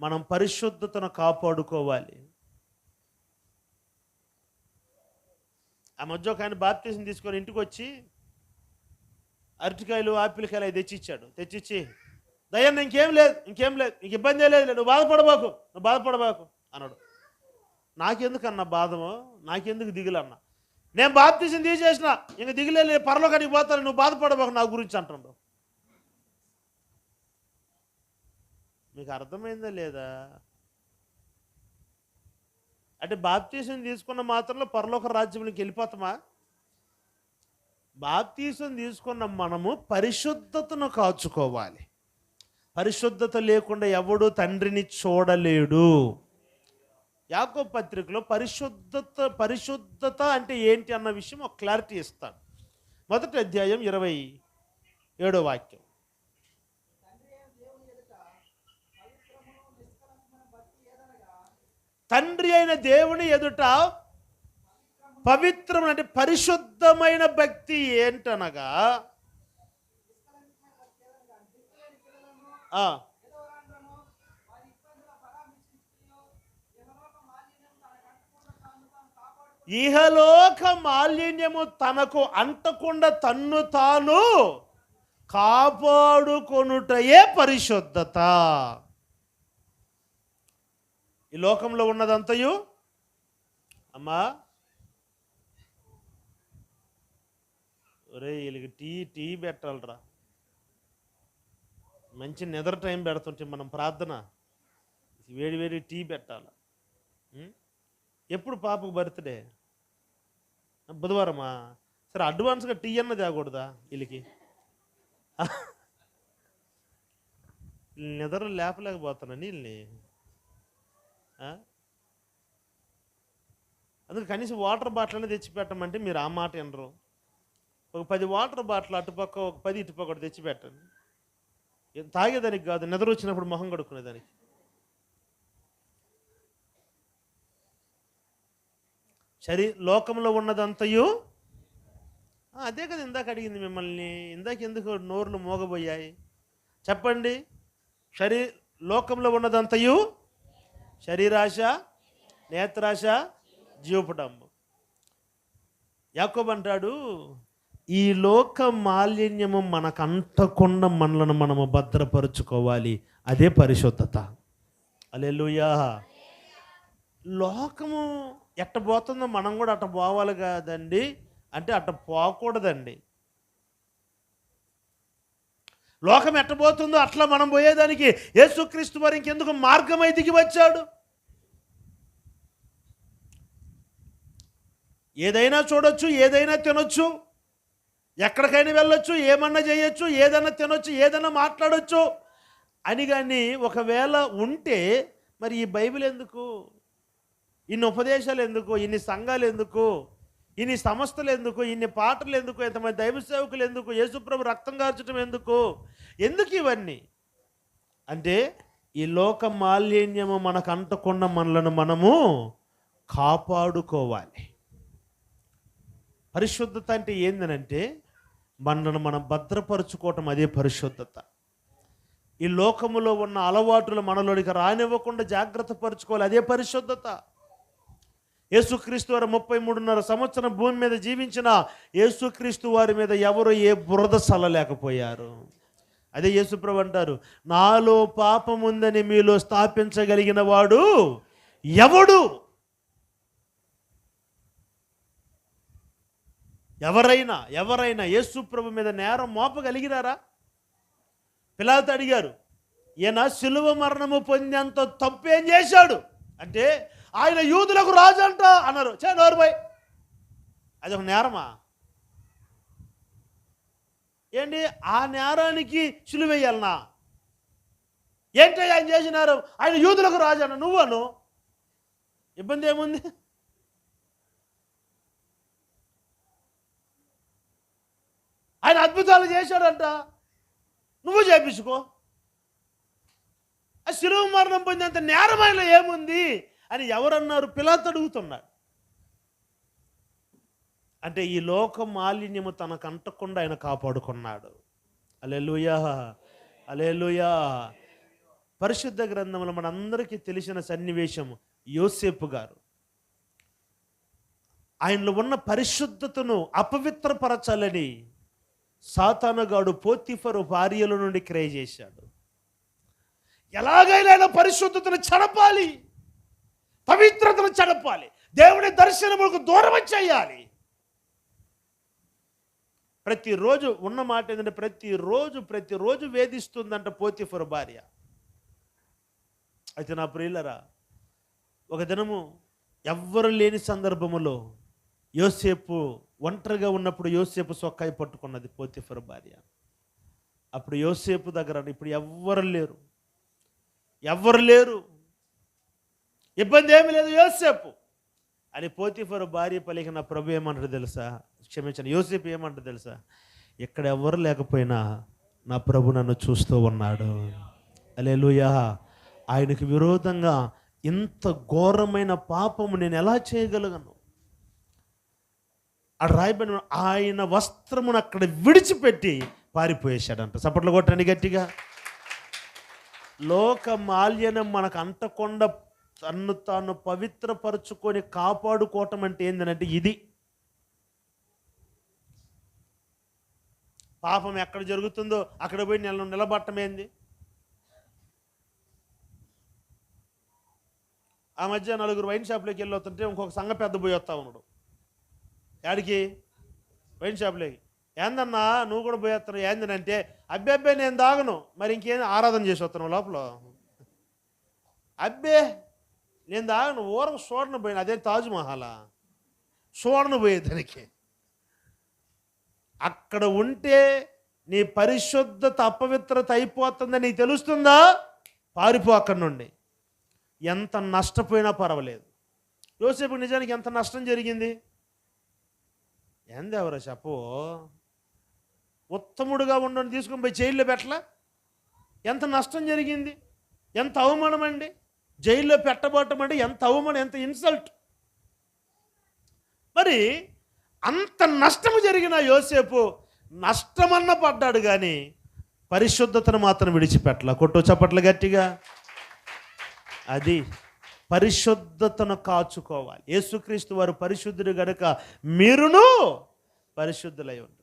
మనం పరిశుద్ధతను కాపాడుకోవాలి. ఆ మధ్య ఒక ఆయన బాప్తిస్మం తీసుకొని ఇంటికి వచ్చి అరటికాయలు ఆపిల్కాయలు అవి తెచ్చిచ్చి దయ్యాన్ని ఇంకేం లేదు ఇంక ఇబ్బంది లేదు, నువ్వు బాధపడబాకు అన్నాడు. నాకెందుకన్నా బాధము, నాకెందుకు దిగులన్నా? నేను బాప్తిస్మం తీసేసిన, ఇంక దిగులే, పరలోకానికి పోతాను, నువ్వు బాధపడబాకు నా గురించి అంటున్నాడు. మీకు అర్థమైందా లేదా? అంటే బాప్తిస్మం తీసుకున్న మాత్రంలో పరలోక రాజ్యంలోకి వెళ్ళిపోతామా? బాప్తిస్మం తీసుకున్న మనము పరిశుద్ధతను కాచుకోవాలి. పరిశుద్ధత లేకుండా ఎవడు తండ్రిని చూడలేడు. యాకోబు పత్రికలో పరిశుద్ధత అంటే ఏంటి అన్న విషయం ఒక క్లారిటీ ఇస్తాడు. 1వ అధ్యాయం 27వ వాక్యం. తండ్రి అయిన దేవుని ఎదుట పవిత్రమైన అంటే పరిశుద్ధమైన భక్తి ఏంటనగా, ఇహలోక మాలిన్యము తనకు అంటకుండా తన్ను తాను కాపాడుకొనుటయే పరిశుద్ధత. ఈ లోకంలో ఉన్నదంతయు అమ్మా ఒరే వీళ్ళకి టీ పెట్టాలరా, మంచి నిద్ర టైం పెడుతుంటే మనం ప్రార్థన వేడి టీ పెట్టాలి. ఎప్పుడు పాపకు బర్త్డే? బుధవారమా? సరే అడ్వాన్స్గా టీ అన్న తేకూడదా వీళ్ళకి? నిద్ర లేపలేకపోతున్నా వీళ్ళని. అందుకే కనీసం వాటర్ బాటిల్ అనేది తెచ్చిపెట్టమంటే మీరు ఆ మాట వినరు. ఒక 10 వాటర్ బాటిల్ అటుపక్క, ఒక 10 ఇటుపక్క ఒకటి తెచ్చిపెట్టండి. తాగేదానికి కాదు, నిద్ర వచ్చినప్పుడు మొహం కడుక్కునేదానికి. లోకంలో ఉన్నదంతయు అదే కదా ఇందాక అడిగింది మిమ్మల్ని. ఇందాక ఎందుకు నోర్లు మోగబోయాయి చెప్పండి? లోకంలో ఉన్నదంతయు శరీరాశ, నేత్రాశ, జీవపడంబం. యాకోబు అంటాడు, ఈ లోక మాలిన్యము మనకు అంటకుండా మనలను మనము భద్రపరుచుకోవాలి. అదే పరిశుద్ధత. హల్లెలూయా. లోకము ఎట్ట పోతుందో మనం కూడా అట్ట పోవాలి కాదండి, అంటే అట్ట పోకూడదండి. లోకం ఎట్టబోతుందో అట్లా మనం పోయేదానికి యేసుక్రీస్తు వారు ఇంకెందుకు మార్గమై దిగి వచ్చాడు. ఏదైనా చూడొచ్చు, ఏదైనా తినొచ్చు, ఎక్కడికైనా వెళ్ళొచ్చు, ఏమన్నా చేయొచ్చు, ఏదైనా తినొచ్చు, ఏదైనా మాట్లాడొచ్చు అని. కానీ ఒకవేళ ఉంటే మరి ఈ బైబిల్ ఎందుకు, ఇన్ని ఉపదేశాలు ఎందుకు, ఇన్ని సంఘాలు ఎందుకు, ఇన్ని సంస్థలు ఎందుకు, ఇన్ని పాటలు ఎందుకు, ఎంతమంది దైవ సేవకులు ఎందుకు, యేసుప్రభు రక్తం కార్చడం ఎందుకు, ఎందుకు ఇవన్నీ అంటే ఈ లోక మాలిన్యము మనకు అంటకుండా మనలను మనము కాపాడుకోవాలి. పరిశుద్ధత అంటే ఏందనంటే మనలను మనం భద్రపరుచుకోవటం, అదే పరిశుద్ధత. ఈ లోకములో ఉన్న అలవాటులు మనలోనికి రానివ్వకుండా జాగ్రత్త పరుచుకోవాలి, అదే పరిశుద్ధత. యేసుక్రీస్తు వారు 33.5 సంవత్సరం భూమి మీద జీవించిన యేసుక్రీస్తు వారి మీద ఎవరు ఏ బురద చల్లలేకపోయారు. అదే యేసుప్రభు అంటారు, నాలో పాపం ఉందని మీలో స్థాపించగలిగిన వాడు ఎవడు? ఎవరైనా యేసుప్రభు మీద నేరం మోపగలిగినారా? పిలాతు అడిగారు, ఈయన శిలువ మరణము పొందేంత తప్పేం చేశాడు అంటే ఆయన యూదులకు రాజు అంట అన్నారు. నోరుబై, అది ఒక నేరమా ఏంటి? ఆ నేరానికి శిలువ వేయాలనా ఏంటి? ఆయన చేసినారు, ఆయన యూదులకు రాజు అన్న, నువ్వను ఇబ్బంది ఏముంది? ఆయన అద్భుతాలు చేశాడంట, నువ్వు చేపించుకో. ఆ శిలువ మరణం పొందేంత నేరమైన ఏముంది అని ఎవరన్నారు? పిలాతు అడుగుతున్నాడు. అంటే ఈ లోక మాలిన్యము తనకు అంటకుండా ఆయన కాపాడుకున్నాడు. హల్లెలూయా, హల్లెలూయా. పరిశుద్ధ గ్రంథంలో మనందరికీ తెలిసిన సన్నివేశం, యోసేపు గారు ఆయనలో ఉన్న పరిశుద్ధతను అపవిత్రపరచాలని సాతానుగాడు పోతిఫరు భార్యల నుండి క్రయ చేశాడు. ఎలాగైనా పరిశుద్ధతను చెడపాలి, పవిత్రతను చెడపాలి, దేవుని దర్శనములకు దూరం చేయాలి. ప్రతిరోజు ఉన్న మాట ఏంటంటే ప్రతిరోజు వేధిస్తుందంట పోతిఫరు భార్య. అయితే నా ప్రియులరా, ఒక దినము ఎవ్వరు లేని సందర్భములో యోసేపు ఒంటరిగా ఉన్నప్పుడు యోసేపు సొక్కాయి పట్టుకున్నది పోతిఫరు భార్య. అప్పుడు యోసేపు దగ్గర ఇప్పుడు ఎవ్వరు లేరు, ఇబ్బంది ఏమీ లేదు యోసేపు అని పోతిఫరు భార్య పలికిన ప్రభు ఏమంటాడు తెలుసా? క్షమించండి, యోసేపు ఏమంటాడు తెలుసా? ఇక్కడ ఎవ్వరు లేకపోయినా నా ప్రభు నన్ను చూస్తూ ఉన్నాడు. హల్లెలూయా. ఆయనకు విరోధంగా ఇంత ఘోరమైన పాపము నేను ఎలా చేయగలను? అక్కడ రాయబడిన ఆయన వస్త్రమును అక్కడ విడిచిపెట్టి పారిపోయేశాడంట. చప్పట్లు కొట్టండి గట్టిగా. లోక మాల్యనం మనకు అంటకుండా తన్ను తాను పవిత్రపరుచుకొని కాపాడుకోవటం అంటే ఏంటంటే ఇది. పాపం ఎక్కడ జరుగుతుందో అక్కడ పోయి నిలబడటం ఏంది? ఆ మధ్య 4 వైన్ షాప్లోకి వెళ్ళి వస్తుంటే ఇంకొక సంఘ పెద్ద పోయి వస్తా ఉన్నాడు. యాడికి? వైన్ షాప్లోకి. ఏందన్నా నువ్వు కూడా పోయేస్తున్నావు ఏందనంటే, అబ్బే నేను తాగను. మరి ఇంకేం ఆరాధన చేసి వస్తున్నావు లోపల? అబ్బే నేను తాగను, ఊరకు చూడను పోయిన, అదే తాజ్మహలా చూడను పోయేదానికి. అక్కడ ఉంటే నీ పరిశుద్ధత అపవిత్రత అయిపోతుందని నీకు తెలుస్తుందా? పారిపో అక్కడి నుండి. ఎంత నష్టపోయినా పర్వాలేదు. యోసేపు నిజానికి ఎంత నష్టం జరిగింది? ఏంది ఎవరో చెప్పు. ఉత్తముడుగా ఉండని తీసుకుని పోయి జైల్లో పెట్టలా? ఎంత నష్టం జరిగింది, ఎంత అవమానం అండి. జైల్లో పెట్టబోవటం అంటే ఎంత అవమానం, ఎంత ఇన్సల్ట్. మరి అంత నష్టము జరిగిన యోసేపు నష్టమన్న పడ్డాడు కానీ పరిశుద్ధతను మాత్రం విడిచిపెట్టలా. కొట్టు చప్పట్లు గట్టిగా. అది పరిశుద్ధతను కాచుకోవాలి. యేసుక్రీస్తు వారు పరిశుద్ధుడు గనుక మీరును పరిశుద్ధులై ఉండు.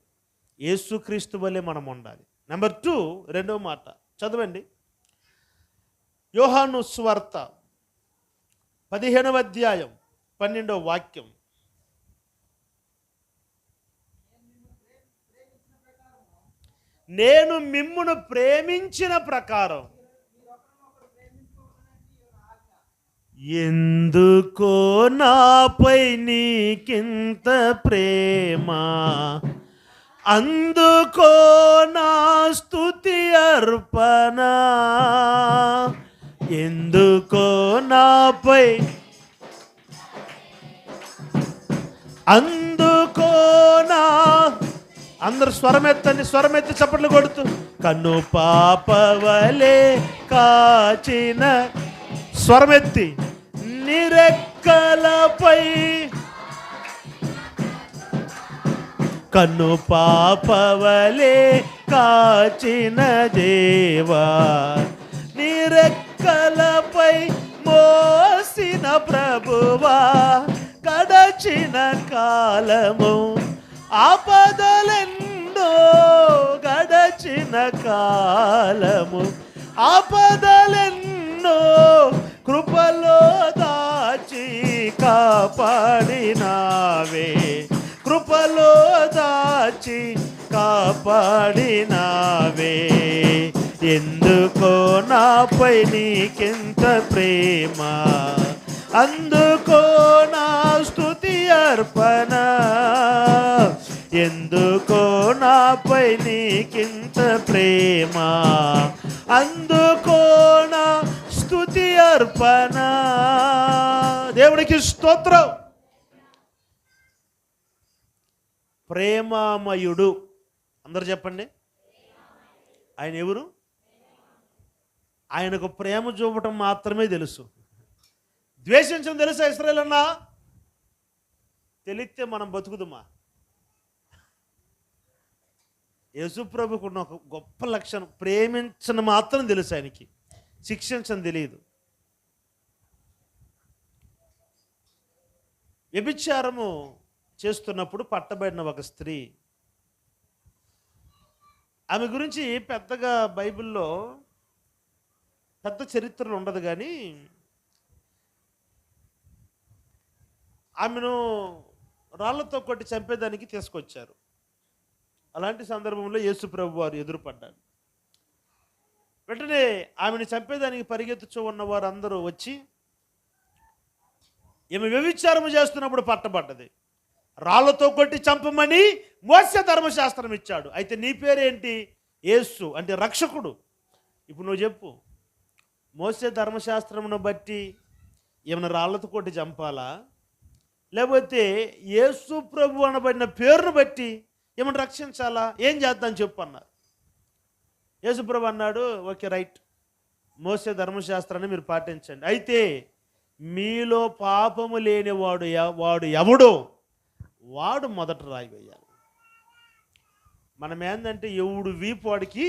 యేసుక్రీస్తు వల్లే మనం ఉండాలి. నెంబర్ 2, రెండవ మాట చదవండి. యోహాను సువార్త 15వ అధ్యాయం 12వ వాక్యం. నేను మిమ్మును ప్రేమించిన ప్రకారం. ఎందుకో నాపై నీకింత ప్రేమ, అందుకో నా స్తుతి అర్పణ. ఎందుకో నాపై అందుకోనా. అందరు స్వరమెత్తి చప్పట్లు కొడుతూ కన్ను పాపవలే కాచిన స్వరమెత్తి నిరెక్కలపై కన్ను పాపవలే కాచిన దేవా నిరెక్కలపై మోసిన ప్రభువా గడచిన కాలము ఆపదలెన్నో గడచిన కాలము ఆపదలెన్నో కృపలో దాచి కాపాడినావే కృపలో దాచి కాపాడినావే. ఎందుకో నాపై నీకెంత ప్రేమ అందుకో నా స్తుతి అర్పణ. ఎందుకో నాపై నీకింత ప్రేమ అందుకో నా స్తుతి అర్పణ. దేవునికి స్తోత్రం. ప్రేమామయుడు అందరూ చెప్పండి. ఆయన ఎవరు? ఆయనకు ప్రేమ చూపటం మాత్రమే తెలుసు. ద్వేషించడం తెలుసా ఇశ్రాయేలు అన్నా? తెలిస్తే మనం బతుకుదుమా? యేసుప్రభుకు ఉన్న ఒక గొప్ప లక్షణం ప్రేమించడం మాత్రం తెలుసు ఆయనకి, శిక్షించడం తెలియదు. వ్యభిచారము చేస్తున్నప్పుడు పట్టబడిన ఒక స్త్రీ, ఆమె గురించి పెద్దగా బైబిల్లో పెద్ద చరిత్రలు ఉండదు, కానీ ఆమెను రాళ్లతో కొట్టి చంపేదానికి తీసుకొచ్చారు. అలాంటి సందర్భంలో యేసు ప్రభు వారు ఎదురుపడ్డారు. వెంటనే ఆమెను చంపేదానికి పరిగెత్తుచూ ఉన్న వారు అందరూ వచ్చి ఈమె వ్యభిచారము చేస్తున్నప్పుడు పట్టబడ్డది. రాళ్లతో కొట్టి చంపమని మోసే ధర్మశాస్త్రం ఇచ్చాడు. అయితే నీ పేరేంటి? యేసు అంటే రక్షకుడు. ఇప్పుడు నువ్వు చెప్పు, మోసే ధర్మశాస్త్రమును బట్టి ఏమైనా రాళ్లతో కొట్టి చంపాలా, లేకపోతే యేసు ప్రభు అనబడిన పేరును బట్టి ఏమైనా రక్షించాలా? ఏం చేద్దాం చెప్పు అన్నారు. యేసు ప్రభు అన్నాడు, ఓకే రైట్, మోసే ధర్మశాస్త్రాన్ని మీరు పాటించండి. అయితే మీలో పాపము లేనివాడు వాడు ఎవడో వాడు మొదట రాయి వేయాలి. మనం ఏంటంటే ఎవడు వీపు వాడికి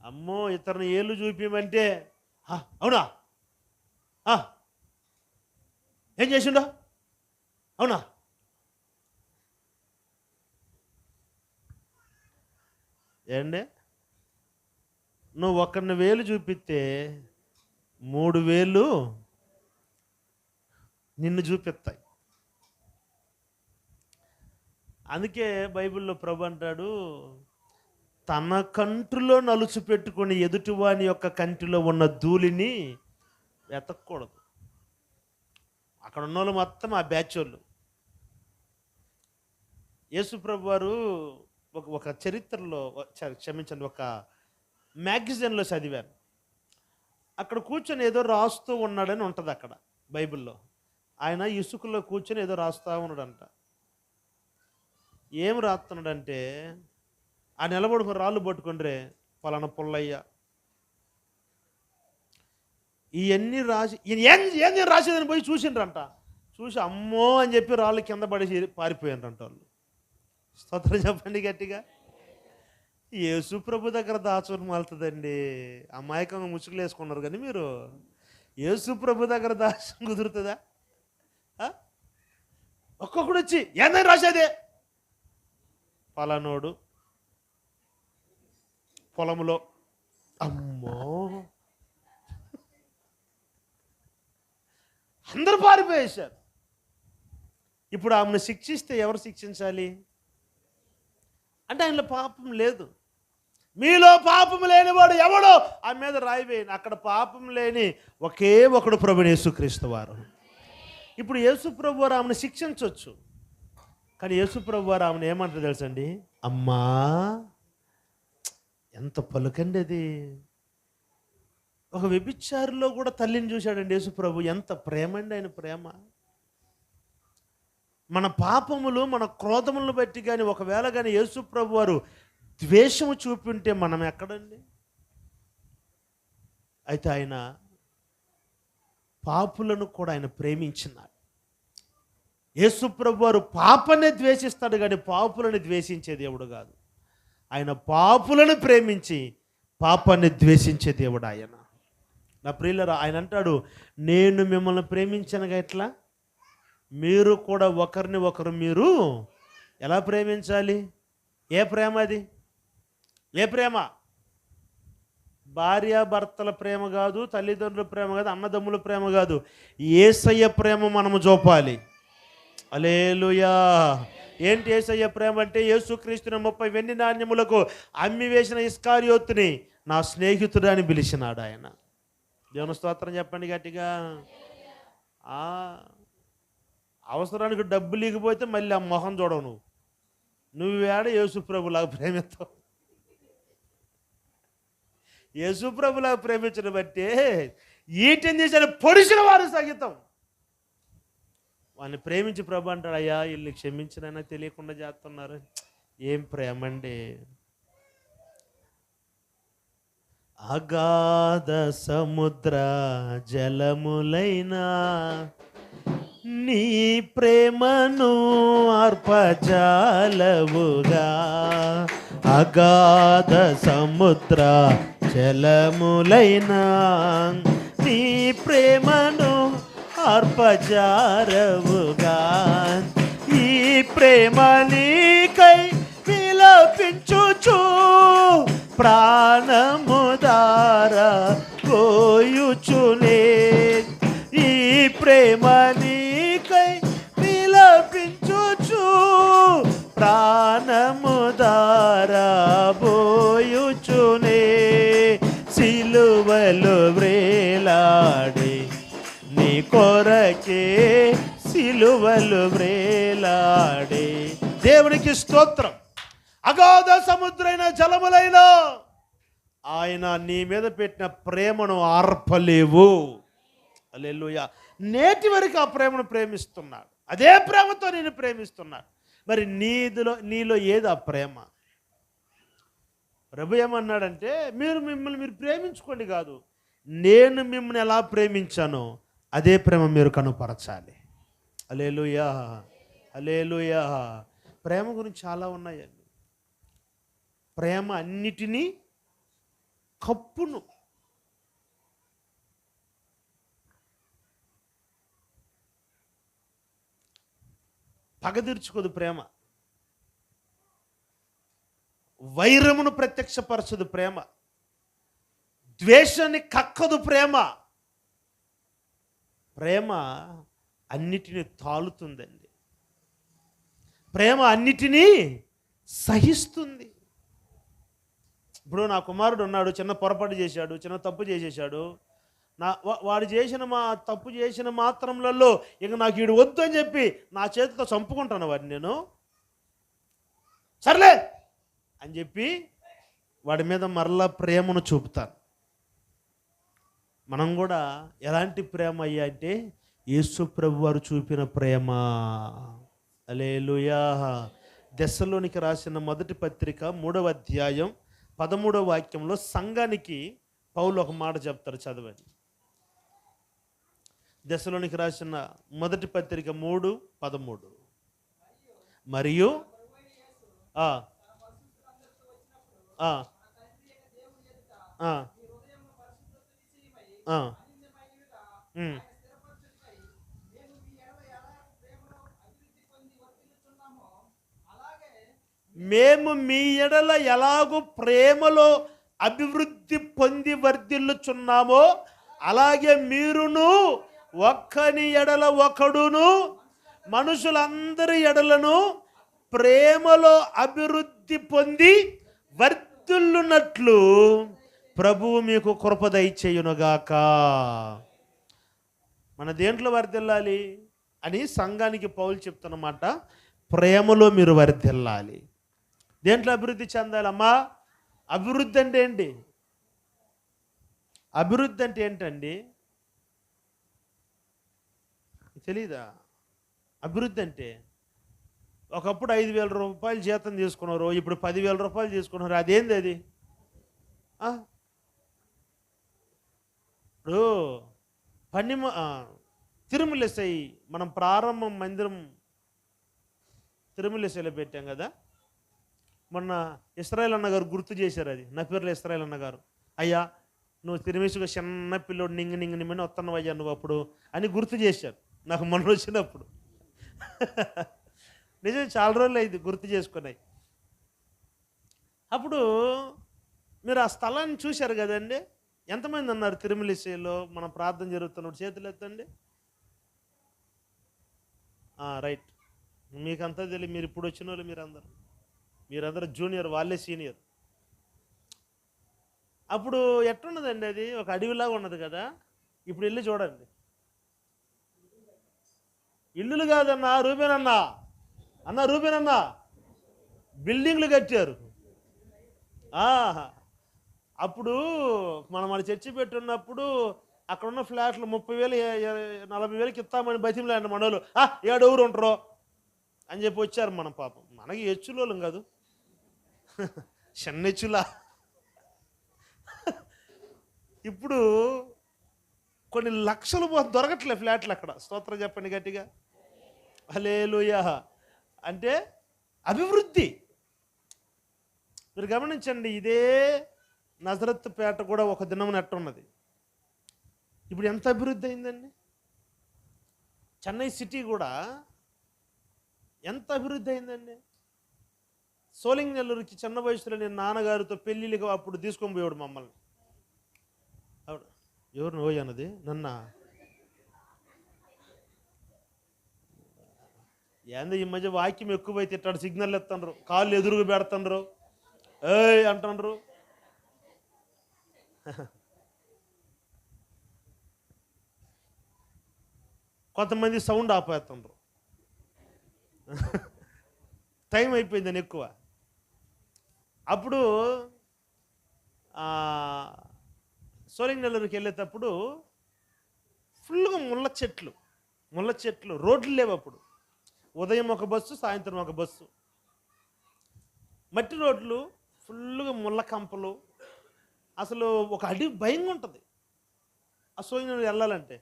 అమ్మో ఇతరుని ఏళ్ళు చూపించమంటే అవునా ఏం చేసిండో అవునా. ఏండి నువ్వు ఒకరిని వేలు చూపిస్తే 3 వేలు నిన్ను చూపిస్తాయి. అందుకే బైబిల్లో ప్రభు అంటాడు, తన కంటిలో నలుసు పెట్టుకొని ఎదుటివాని యొక్క కంటిలో ఉన్న ధూళిని వెతకూడదు. అక్కడ ఉన్న వాళ్ళు మొత్తం ఆ బ్యాచ్ వాళ్ళు. యేసు ప్రభు వారు ఒక చరిత్రలో క్షమించండి ఒక మ్యాగజైన్లో చదివాను. అక్కడ కూర్చొని ఏదో రాస్తూ ఉన్నాడని ఉంటుంది అక్కడ బైబిల్లో. ఆయన ఇసుకలో కూర్చొని ఏదో రాస్తూ ఉన్నాడంట. ఏం రాస్తున్నాడంటే ఆ నిలబడుకుని రాళ్ళు పట్టుకుండ్రే పలానా పుల్లయ్య ఇవన్నీ రాసి ఏంది రాసేదని పోయి చూసిండ్రంట. చూసి అమ్మో అని చెప్పి రాళ్ళు కింద పడేసి పారిపోయారంట వాళ్ళు. స్తోత్రం చెప్పండి గట్టిగా. యేసు ప్రభు దగ్గర దాచుని మాలుతుందండి. అమాయకంగా ముసుగులు వేసుకున్నారు కానీ మీరు యేసు ప్రభు దగ్గర దాచు కుదురుతుందా? ఒక్కొక్కడు వచ్చి ఏందని రాసేదే పలానోడు పొలంలో, అమ్మో అందరూ పారిపోయేశారు. ఇప్పుడు ఆమెను శిక్షిస్తే ఎవరు శిక్షించాలి అంటే ఆయనలో పాపం లేదు. మీలో పాపం లేనివాడు ఎవడో ఆమె మీద రాయివేయను. అక్కడ పాపం లేని ఒకే ఒకడు ప్రభువు యేసుక్రీస్తు వారు. ఇప్పుడు యేసు ప్రభు వారు ఆమెను శిక్షించవచ్చు, కానీ యేసు ప్రభు వారు ఆమెను ఏమంటారు తెలుసండి? అమ్మా ఎంత పలుకండి అది. ఒక వ్యభిచారిలో కూడా తల్లిని చూశాడండి యేసు ప్రభు. ఎంత ప్రేమ అండి ఆయన ప్రేమ. మన పాపములు, మన క్రోధములను బట్టి కానీ ఒకవేళ కానీ యేసు ప్రభు వారు ద్వేషము చూపింటే మనం ఎక్కడండి? అయితే ఆయన పాపులను కూడా ఆయన ప్రేమించినాడు. యేసు ప్రభు వారు పాపనే ద్వేషిస్తాడు కానీ పాపులను ద్వేషించే దేవుడు కాదు. ఆయన పాపులను ప్రేమించి పాపాన్ని ద్వేషించే దేవుడు ఆయన. నా ప్రియులరా, ఆయన అంటాడు, నేను మిమ్మల్ని ప్రేమించనుగా ఎట్లా, మీరు కూడా ఒకరిని ఒకరు మీరు ఎలా ప్రేమించాలి? ఏ ప్రేమ అది? ఏ ప్రేమ? భార్యాభర్తల ప్రేమ కాదు, తల్లిదండ్రుల ప్రేమ కాదు, అన్నదమ్ముల ప్రేమ కాదు. యేసయ్య ప్రేమ మనము చూపాలి. హల్లెలూయా. ఏంటి యేసయ్య ప్రేమ అంటే? యేసుక్రీస్తుని 30 వెండి నాణ్యములకు అమ్మి వేసిన ఇస్కారియోతుని నా స్నేహితుడు అని పిలిచినాడు ఆయన. దేవుని స్తోత్రం చెప్పండి గట్టిగా. అవసరానికి డబ్బులు ఇగిపోతే మళ్ళీ ఆ మొహం చూడవు. నువ్వు వేడ యేసు ప్రభులాగా ప్రేమిస్తావు. యేసు ప్రభులాగా ప్రేమించడం బట్టే ఈటెం చేశాడు పొడిచిన వారు సహితం వాడిని ప్రేమించి ప్రభు అంటాడు, అయ్యా వీళ్ళని క్షమించినైనా తెలియకుండా చేస్తున్నారు. ఏం ప్రేమ అండి. అగాధ సముద్ర జలములైనా నీ ప్రేమను అర్పజాలవుగా. అగాధ సముద్ర జలములైనా నీ ప్రేమను అర్పజారవుగా. ఈ ప్రేమ నీకై విలపించుచు ప్రాణము దారా పోయుచునే. ఈ ప్రేమ నీకై విలపించుచు ప్రాణము దారా పోయుచునే. సిలువలో వ్రేలాడి నీ కొరకే సిలువలు వ్రేలాడే. దేవునికి స్తోత్రం. అగాధ సముద్రైన జలములైన ఆయన నీ మీద పెట్టిన ప్రేమను ఆర్పలేవు. హల్లెలూయా. నేటి వరకు ఆ ప్రేమను ప్రేమిస్తున్నాడు. అదే ప్రేమతో నేను ప్రేమిస్తున్నాడు. మరి నీలో ఏది ఆ ప్రేమ? ప్రభు ఏమన్నాడంటే, మిమ్మల్ని మీరు ప్రేమించుకోండి కాదు, నేను మిమ్మల్ని ఎలా ప్రేమించానో అదే ప్రేమ మీరు కనుపరచాలి. హల్లెలూయా, హల్లెలూయా. ప్రేమ గురించి చాలా ఉన్నాయండి. ప్రేమ అన్నిటినీ కప్పును. పగదీర్చుకోదు ప్రేమ. వైరమును ప్రత్యక్షపరచదు ప్రేమ. ద్వేషాన్ని కక్కదు ప్రేమ. ప్రేమ అన్నిటినీ తాళుతుందండి. ప్రేమ అన్నిటినీ సహిస్తుంది. ఇప్పుడు నా కుమారుడు ఉన్నాడు, చిన్న పొరపాటు చేశాడు, చిన్న తప్పు చేసేసాడు. వాడు తప్పు చేసిన మాత్రంలలో ఇక నాకు వీడు వద్దు అని చెప్పి నా చేతితో చంపుకుంటాను వాడిని నేను. సర్లే అని చెప్పి వాడి మీద మరలా ప్రేమను చూపుతాను. మనం కూడా ఎలాంటి ప్రేమ అయ్యా అంటే యేసు ప్రభు వారు చూపిన ప్రేమ. హల్లెలూయా. దెస్సలోనికి రాసిన మొదటి పత్రిక 3వ అధ్యాయం 13వ వాక్యంలో సంఘానికి పౌలు ఒక మాట చెప్తారు, చదవండి. దెస్సలోనికి రాసిన మొదటి పత్రిక 3:13. మరియు మేము మీ ఎడల ఎలాగూ ప్రేమలో అభివృద్ధి పొంది వర్ధిల్లుచున్నామో అలాగే మీరును ఒక్కని ఎడల ఒకడును మనుషులందరి ఎడలను ప్రేమలో అభివృద్ధి పొంది వర్ధిల్లునట్లు ప్రభువు మీకు కృప దయచేయునుగాక. మన దేంట్లో వర్ధిల్లాలి అని సంఘానికి పౌలు చెప్తున్నమాట. ప్రేమలో మీరు వర్ధిల్లాలి. దేంట్లో అభివృద్ధి చెందాలమ్మా? అభివృద్ధి అంటే ఏంటి? అభివృద్ధి అంటే ఏంటండి? తెలీదా? అభివృద్ధి అంటే ఒకప్పుడు 5,000 రూపాయలు జీతం తీసుకున్నారు, ఇప్పుడు 10,000 రూపాయలు తీసుకున్నారు. అదేంది అది? ఇప్పుడు తిరుమలసై మనం ప్రారంభం మందిరం తిరుమలసైలో పెట్టాం కదా. మొన్న ఇస్రాయేల్ అన్న గారు గుర్తు చేశారు. అది నా పేరులో ఇస్రాయేల్ అన్న గారు, అయ్యా నువ్వు తిరుమేసుగా చిన్న పిల్లోడు నింగి నింగి నిమ్మని వస్తున్నావు అయ్యా నువ్వు అప్పుడు అని గుర్తు చేశారు నాకు మొన్న వచ్చినప్పుడు. నిజం చాలా రోజులు అయింది గుర్తు చేసుకున్నాయి. అప్పుడు మీరు ఆ స్థలాన్ని చూశారు కదండి. ఎంతమంది అన్నారు తిరుమలసైలో మనం ప్రార్థన జరుగుతున్నప్పుడు? చేతులు ఎత్తండి. రైట్, మీకంతా తెలియదు. మీరు ఇప్పుడు వచ్చిన వాళ్ళు మీరందరూ జూనియర్, వాళ్ళే సీనియర్. అప్పుడు ఎట్టున్నదండి? అది ఒక అడవిలాగా ఉన్నది కదా. ఇప్పుడు వెళ్ళి చూడండి. ఇల్లులు కాదన్నా రూబేన్ అన్న, బిల్డింగ్లు కట్టారు. అప్పుడు మనం మన చర్చి పెట్టున్నప్పుడు అక్కడ ఉన్న ఫ్లాట్లు 30,000 40,000కి ఇస్తామని బతిమలాండి మనోళ్ళు. 7 ఊరు ఉంటారు అని చెప్పి వచ్చారు. మన పాపం మనకి హెచ్చులోలం కాదు, చెన్నెచ్చులా. ఇప్పుడు కొన్ని లక్షలు దొరకట్లే ఫ్లాట్లు అక్కడ. స్తోత్రం చెప్పండి గట్టిగా, హల్లెలూయా. అంటే అభివృద్ధి. మీరు గమనించండి, ఇదే నజరత్ పేట కూడా ఒక దినం ఎట్టున్నది. ఇప్పుడు ఎంత అభివృద్ధి అయిందండి. చెన్నై సిటీ కూడా ఎంత అభివృద్ధి అయిందండి. సోలింగ్ నెల్లూరుకి చిన్న వయసులో నేను నాన్నగారితో పెళ్ళిళ్ళకి అప్పుడు తీసుకొని పోయాడు మమ్మల్ని. ఎవరు నోయి అన్నది? నన్న ఏందో ఈ మధ్య వాక్యం ఎక్కువైతే ఇట్టాడు సిగ్నల్ ఎత్తండ్రు, కాళ్ళు ఎదురుగా పెడతండ్రు, ఏయ్ అంటుండ్రు. కొంతమంది సౌండ్ ఆపేస్తుండ్రు. టైం అయిపోయిందని ఎక్కువ. అప్పుడు సోలింగ్ నెల్లూరుకి వెళ్ళేటప్పుడు ఫుల్గా ముళ్ళ చెట్లు, రోడ్లు లేవు అప్పుడు. ఉదయం ఒక బస్సు, సాయంత్రం ఒక బస్సు, మట్టి రోడ్లు, ఫుల్గా ముళ్ళ కంపలు. అసలు ఒక అడవి భయంగా ఉంటుంది ఆ సోలింగ్ నెల్లూరు వెళ్ళాలంటే.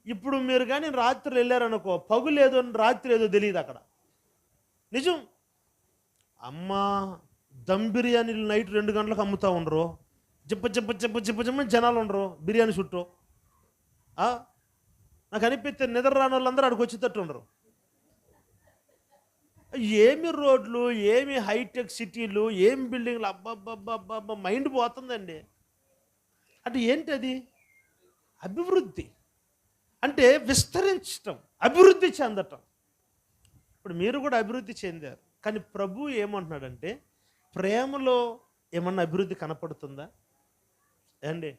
ఇప్పుడు మీరు కానీ రాత్రి వెళ్ళారనుకో, పగులేదో రాత్రి ఏదో తెలియదు అక్కడ. నిజం. అమ్మా, దమ్ బిర్యానీలు నైట్ 2 గంటలకు అమ్ముతూ ఉండరు. జిప్ప జనాలు ఉండరు బిర్యానీ చుట్టూ. నాకు అనిపిస్తే నిద్ర రాని వాళ్ళందరూ అక్కడికి వచ్చేటట్టు ఉండరు. ఏమి రోడ్లు, ఏమి హైటెక్ సిటీలు, ఏమి బిల్డింగ్లు, అబ్బబ్బబ్బబ్బబ్బ మైండ్ పోతుందండి. అంటే ఏంటి అది? అభివృద్ధి అంటే విస్తరించటం, అభివృద్ధి చెందటం. ఇప్పుడు మీరు కూడా అభివృద్ధి చెందారు. కానీ ప్రభు ఏమంటున్నాడంటే, ప్రేమలో ఏమన్నా అభివృద్ధి కనపడుతుందా అండి?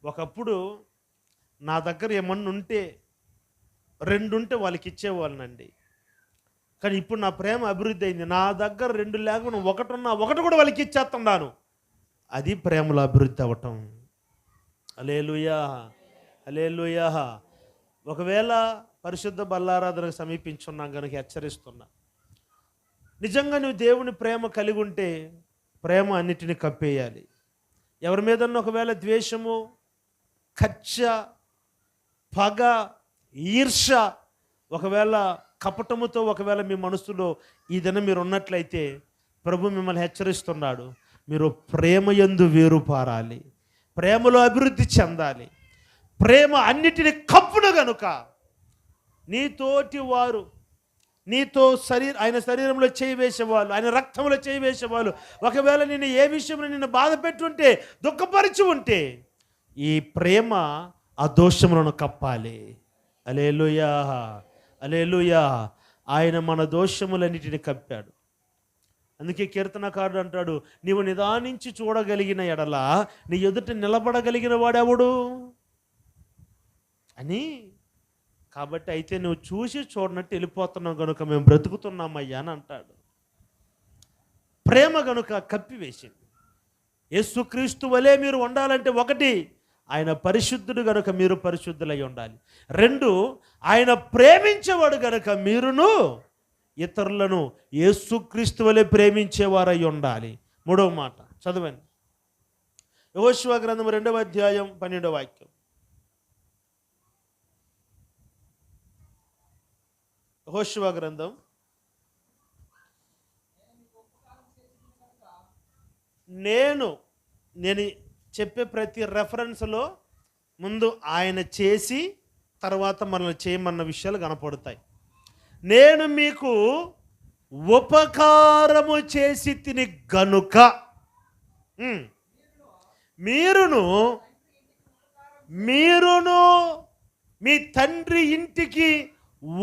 ఒకప్పుడు నా దగ్గర ఏమన్నా ఉంటే 2 ఉంటే వాళ్ళకి ఇచ్చేవాళ్ళనండి. కానీ ఇప్పుడు నా ప్రేమ అభివృద్ధి అయింది. నా దగ్గర 2 లేకుండా 1 ఉన్నా 1 కూడా వాళ్ళకి ఇచ్చేస్తున్నాను. అది ప్రేమలో అభివృద్ధి అవ్వటం. హల్లెలూయా, హల్లెలూయా. ఒకవేళ పరిశుద్ధ బల్లారాధనకు సమీపించున్నాం కనుక హెచ్చరిస్తున్నా, నిజంగా నువ్వు దేవుని ప్రేమ కలిగి ఉంటే ప్రేమ అన్నిటిని కప్పేయాలి. ఎవరి మీదన్నా ఒకవేళ ద్వేషము, కక్ష, పగ, ఈర్ష, ఒకవేళ కపటముతో ఒకవేళ మీ మనసులో ఈ దినం మీరు ఉన్నట్లయితే ప్రభు మిమ్మల్ని హెచ్చరిస్తున్నాడు. మీరు ప్రేమ యందు వేరుపారాలి, ప్రేమలో అభివృద్ధి చెందాలి. ప్రేమ అన్నిటిని కప్పును గనుక నీతోటి వారు, నీతో ఆయన శరీరంలో చేయి వేసేవాళ్ళు, ఆయన రక్తంలో చేయి వేసేవాళ్ళు ఒకవేళ నేను ఏ విషయంలో నిన్ను బాధ పెట్టుంటే, దుఃఖపరిచి ఉంటే, ఈ ప్రేమ ఆ దోషములను కప్పాలి. హల్లెలూయా, హల్లెలూయా. ఆయన మన దోషములన్నిటిని కప్పాడు. అందుకే కీర్తనకారుడు అంటాడు, నీవు నిదానించి చూడగలిగిన ఎడల నీ ఎదుట నిలబడగలిగిన వాడెవడు అని. కాబట్టి అయితే నువ్వు చూసి చూడనట్టు వెళ్ళిపోతున్నావు కనుక మేము బ్రతుకుతున్నామయ్యా అని అంటాడు. ప్రేమ కనుక కప్పివేసింది. యేసుక్రీస్తు వలె మీరు ఉండాలంటే ఒకటి, ఆయన పరిశుద్ధుడు గనుక మీరు పరిశుద్ధులై ఉండాలి. రెండు, ఆయన ప్రేమించేవాడు గనుక మీరును ఇతరులను యేసుక్రీస్తు వలె ప్రేమించేవారై ఉండాలి. మూడవ మాట చదవండి. యెహోషువ గ్రంథం 2వ అధ్యాయం 12వ వాక్యం. యెహోషువ గ్రంథం నేను చెప్పే ప్రతి రెఫరెన్స్లో ముందు ఆయన చేసి తర్వాత మనల్ని చేయమన్న విషయాలు కనపడతాయి. నేను మీకు ఉపకారము చేసి తిని గనుక మీరును మీ తండ్రి ఇంటికి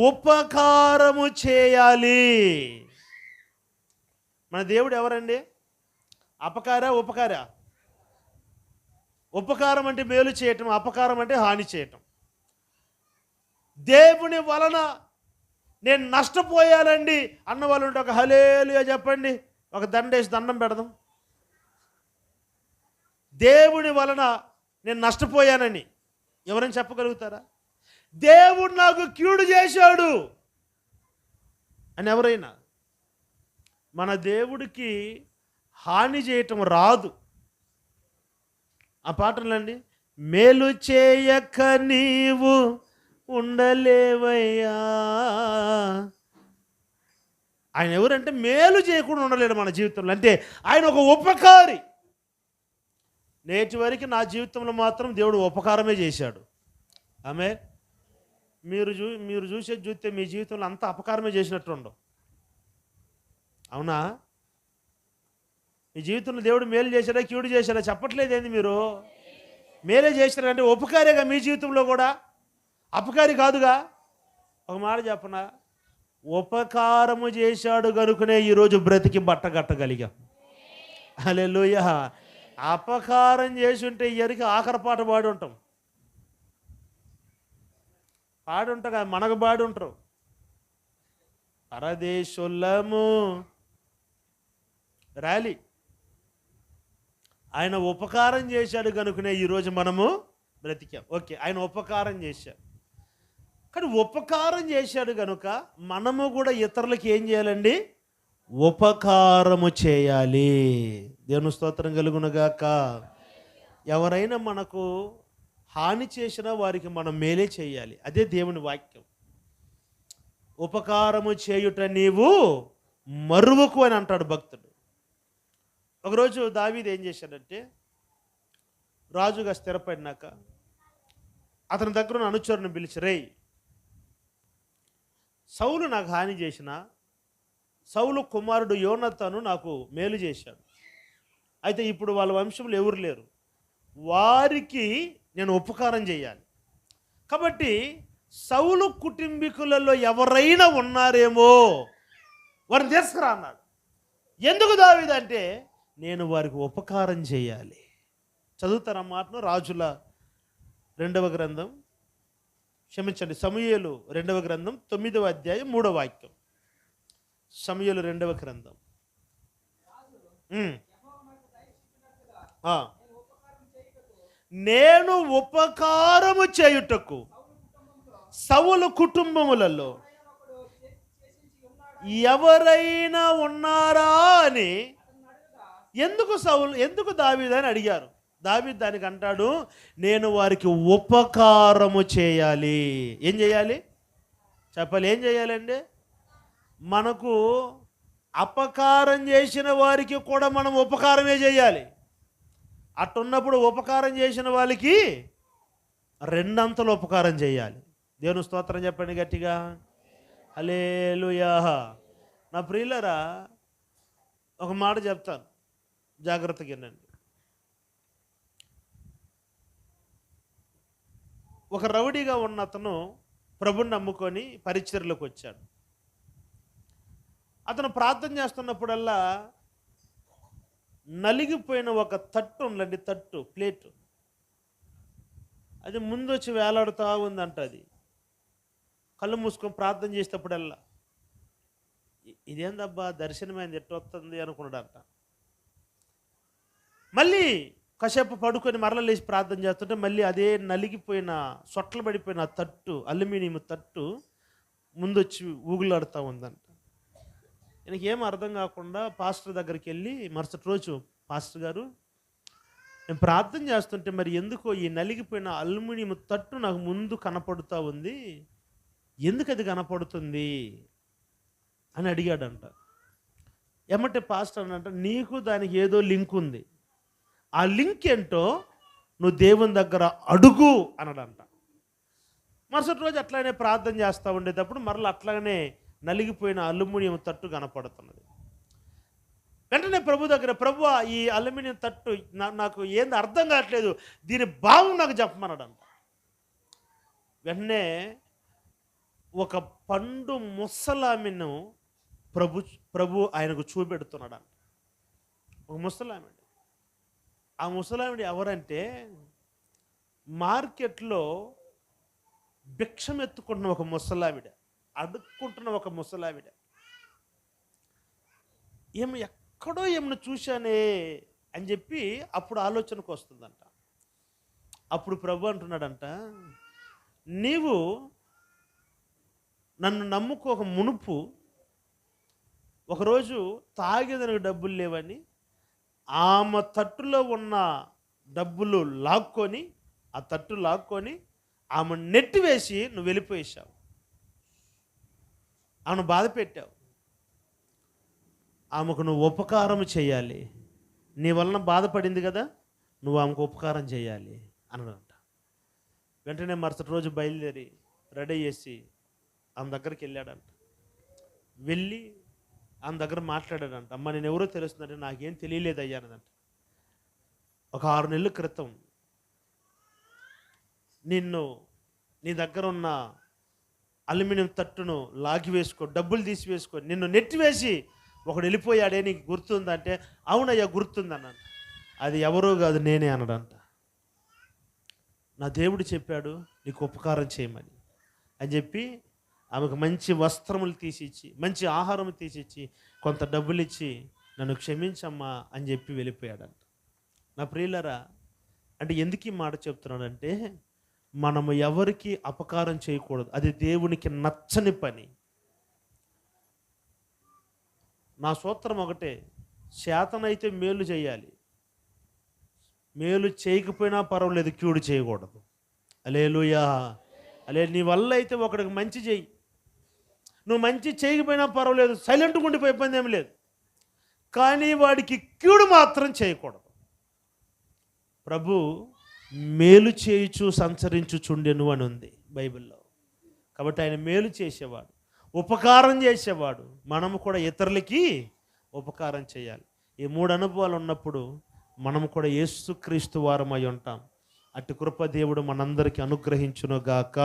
ఉపకారము చేయాలి. మన దేవుడు ఎవరండి? ఉపకారా? ఉపకారం అంటే మేలు చేయటం, అపకారం అంటే హాని చేయటం. దేవుని వలన నేను నష్టపోయాలండి అన్న వాళ్ళు ఉంటే ఒక హల్లెలూయా చెప్పండి, ఒక దండేసి దండం పెడదాం. దేవుని వలన నేను నష్టపోయానని ఎవరైనా చెప్పగలుగుతారా? దేవుడు నాకు కీడు చేశాడు అని ఎవరైనా? మన దేవుడికి హాని చేయటం రాదు. ఆ పాటలండి, మేలు చేయక నీవు ఉండలేవయ్యా. ఆయన ఎవరంటే మేలు చేయకుండా ఉండలేడు మన జీవితంలో. అంటే ఆయన ఒక ఉపకారి. నేటి వరకు నా జీవితంలో మాత్రం దేవుడు ఉపకారమే చేశాడు. ఆమె మీరు చూస్తే మీ జీవితంలో అంతా అపకారమే చేసినట్టు ఉండవు, అవునా? మీ జీవితంలో దేవుడు మేలు చేశాడా కీడు చేశాడా చెప్పట్లేదేంది? మీరు మేలే చేశారంటే ఉపకారిగా మీ జీవితంలో కూడా, అపకారి కాదుగా. ఒక మాట చెప్పనా, ఉపకారము చేశాడు కనుకనే ఈరోజు బ్రతికి బట్టగట్టగలిగాం. హల్లెలూయా. అపకారం చేసి ఉంటే ఎరికి ఆఖరి పాట పాడి ఉంటాం కదా, మనకు పాడి ఉంటారు. పరదేశులము ర్యాలీ. ఆయన ఉపకారం చేశాడు కనుకనే ఈరోజు మనము బ్రతికాం. ఓకే, ఆయన ఉపకారం చేశాడు. కానీ ఉపకారం చేశాడు కనుక మనము కూడా ఇతరులకి ఏం చేయాలండి? ఉపకారము చేయాలి. దేవుని స్తోత్రం కలుగునుగాక. ఎవరైనా మనకు హాని చేసినా వారికి మనం మేలే చేయాలి. అదే దేవుని వాక్యం. ఉపకారము చేయుట నీవు మరువకు అని అంటాడు భక్తుడు. ఒకరోజు దావీదు ఏం చేశాడంటే, రాజుగా స్థిరపడినాక అతని దగ్గర ఉన్న అనుచరుని పిలిచి, రేయ్, సౌలు నాకు హాని చేసిన, సౌలు కుమారుడు యోనతాను నాకు మేలు చేశాడు. అయితే ఇప్పుడు వాళ్ళ వంశంలో ఎవరు లేరు, వారికి నేను ఉపకారం చేయాలి. కాబట్టి సౌలు కుటుంబీకులలో ఎవరైనా ఉన్నారేమో వారిని తీసుకురా అన్నాడు. ఎందుకు దావీదు అంటే, నేను వారికి ఉపకారం చేయాలి. చదువుతారా మాటను? రాజుల 2వ గ్రంథం, క్షమించండి, సమూయేలు 2వ గ్రంథం 9వ అధ్యాయం 3వ వాక్యం. సమూయేలు 2వ గ్రంథం. నేను ఉపకారము చేయుటకు సౌలు కుటుంబములలో ఎవరైనా ఉన్నారా అని ఎందుకు దావీదు అని అడిగారు. దావీదు దానికి అంటాడు, నేను వారికి ఉపకారము చేయాలి. ఏం చేయాలి చెప్పాలి? ఏం చేయాలండి? మనకు అపకారం చేసిన వారికి కూడా మనం ఉపకారమే చేయాలి. అట్టున్నప్పుడు ఉపకారం చేసిన వాళ్ళకి రెండంతలు ఉపకారం చేయాలి. దేవుని స్తోత్రం చెప్పండి గట్టిగా, హల్లెలూయా. నా ప్రియులరా, ఒక మాట చెప్తాను, జాగ్రత్తగా వినండి. ఒక రౌడీగా ఉన్న అతను ప్రభుని నమ్ముకొని పరిచర్యలోకి వచ్చాడు. అతను ప్రార్థన చేస్తున్నప్పుడల్లా నలిగిపోయిన ఒక తట్టు ఉందండి, ప్లేటు, అది ముందు వచ్చి వేలాడుతూ ఉందంట. అది కళ్ళు మూసుకొని ప్రార్థన చేసేటప్పుడల్లా ఇదేందబ్బా దర్శనమైంది ఎట్టు వస్తుంది అనుకున్నాడంట. మళ్ళీ కాసేపు పడుకొని మరల లేచి ప్రార్థన చేస్తుంటే మళ్ళీ అదే నలిగిపోయిన సొట్టలు పడిపోయిన తట్టు, అల్యూమినియం తట్టు ముందొచ్చి ఊగులాడుతూ ఉందంట. ఈయనకి ఏం అర్థం కాకుండా పాస్టర్ దగ్గరికి వెళ్ళి మరుసటి రోజు, పాస్టర్ గారు నేను ప్రార్థన చేస్తుంటే మరి ఎందుకో ఈ నలిగిపోయిన అల్యూమినియం తట్టు నాకు ముందు కనపడుతూ ఉంది, ఎందుకు అది కనపడుతుంది అని అడిగాడంట. ఏమంటే పాస్టర్ అనంట, నీకు దానికి ఏదో లింక్ ఉంది, ఆ లింక్ ఏంటో నువ్వు దేవుని దగ్గర అడుగు అన్నాడంట. మరుసటి రోజు అట్లానే ప్రార్థన చేస్తూ ఉండేటప్పుడు మరలా అట్లానే నలిగిపోయిన అల్యూమినియం తట్టు కనపడుతున్నది. వెంటనే ప్రభు దగ్గర, ప్రభు ఈ అల్యూమినియం తట్టు నాకు ఏంది అర్థం కావట్లేదు, దీని భావం నాకు చెప్పమన్నాడంట. వెంటనే ఒక పండు ముసలామెను ప్రభు ఆయనకు చూపెడుతున్నాడంట. ఒక ముసలామె. ఆ ముసలావిడ ఎవరంటే మార్కెట్లో భిక్షం ఎత్తుకుంటున్న ఒక ముసలావిడ, అడుక్కుంటున్న ఒక ముసలావిడ. ఎక్కడో ఏమన్నా చూశానే అని చెప్పి అప్పుడు ఆలోచనకు వస్తుందంట. అప్పుడు ప్రభు అంటున్నాడంట, నీవు నన్ను నమ్ముకోక మునుపు ఒకరోజు తాగేదానికి డబ్బులు లేవని ఆమె తట్టులో ఉన్న డబ్బులు లాక్కొని, ఆ తట్టు లాక్కొని ఆమె నెట్టివేసి నువ్వు వెళ్ళిపోయేసావు, ఆమెను బాధ పెట్టావు. ఆమెకు నువ్వు ఉపకారం చేయాలి, నీ వలన బాధపడింది కదా, నువ్వు ఆమెకు ఉపకారం చేయాలి అన్నాడంట. వెంటనే మరుసటి రోజు బయలుదేరి రెడీ చేసి ఆమె దగ్గరికి వెళ్ళాడంట. వెళ్ళి ఆమె దగ్గర మాట్లాడాడంట. అమ్మ నేను ఎవరో తెలుస్తుందంటే నాకేం తెలియలేదు అయ్యా అన్నదంట. ఒక 6 నెలల క్రితం నీ దగ్గర ఉన్న అల్యూమినియం తట్టును లాగి వేసుకో, డబ్బులు తీసి వేసుకో, నిన్ను నెట్టివేసి ఒకడు వెళ్ళిపోయాడే, నీకు గుర్తుందంటే అవునయ్యా గుర్తుందన్నాను. అది ఎవరో కాదు నేనే అన్నాడంట. నా దేవుడు చెప్పాడు నీకు ఉపకారం చేయమని అని చెప్పి ఆమెకు మంచి వస్త్రములు తీసిచ్చి, మంచి ఆహారం తీసిచ్చి, కొంత డబ్బులు ఇచ్చి నన్ను క్షమించమ్మా అని చెప్పి వెళ్ళిపోయాడంట. నా ప్రియులరా, అంటే ఎందుకు ఈ మాట చెప్తున్నాడంటే మనము ఎవరికి అపకారం చేయకూడదు, అది దేవునికి నచ్చని పని. నా సూత్రం ఒకటే, శాతనైతే మేలు చేయాలి, మేలు చేయకపోయినా పర్వాలేదు, కీడు చేయకూడదు. హల్లెలూయా. నీ వల్ల అయితే ఒకడికి మంచి చేయి, నువ్వు మంచి చేయకపోయినా పర్వాలేదు, సైలెంట్గా ఉండిపోయి ఇబ్బంది ఏమి లేదు, కానీ వాడికి కీడు మాత్రం చేయకూడదు. ప్రభు మేలు చేయుచు సంచరించుచుండెను అని ఉంది బైబిల్లో. కాబట్టి ఆయన మేలు చేసేవాడు, ఉపకారం చేసేవాడు. మనము కూడా ఇతరులకి ఉపకారం చేయాలి. ఈ 3 అనుభవాలు ఉన్నప్పుడు మనము కూడా యేసుక్రీస్తు వారమై ఉంటాం. అట్టి కృప దేవుడు మనందరికీ అనుగ్రహించునుగాక.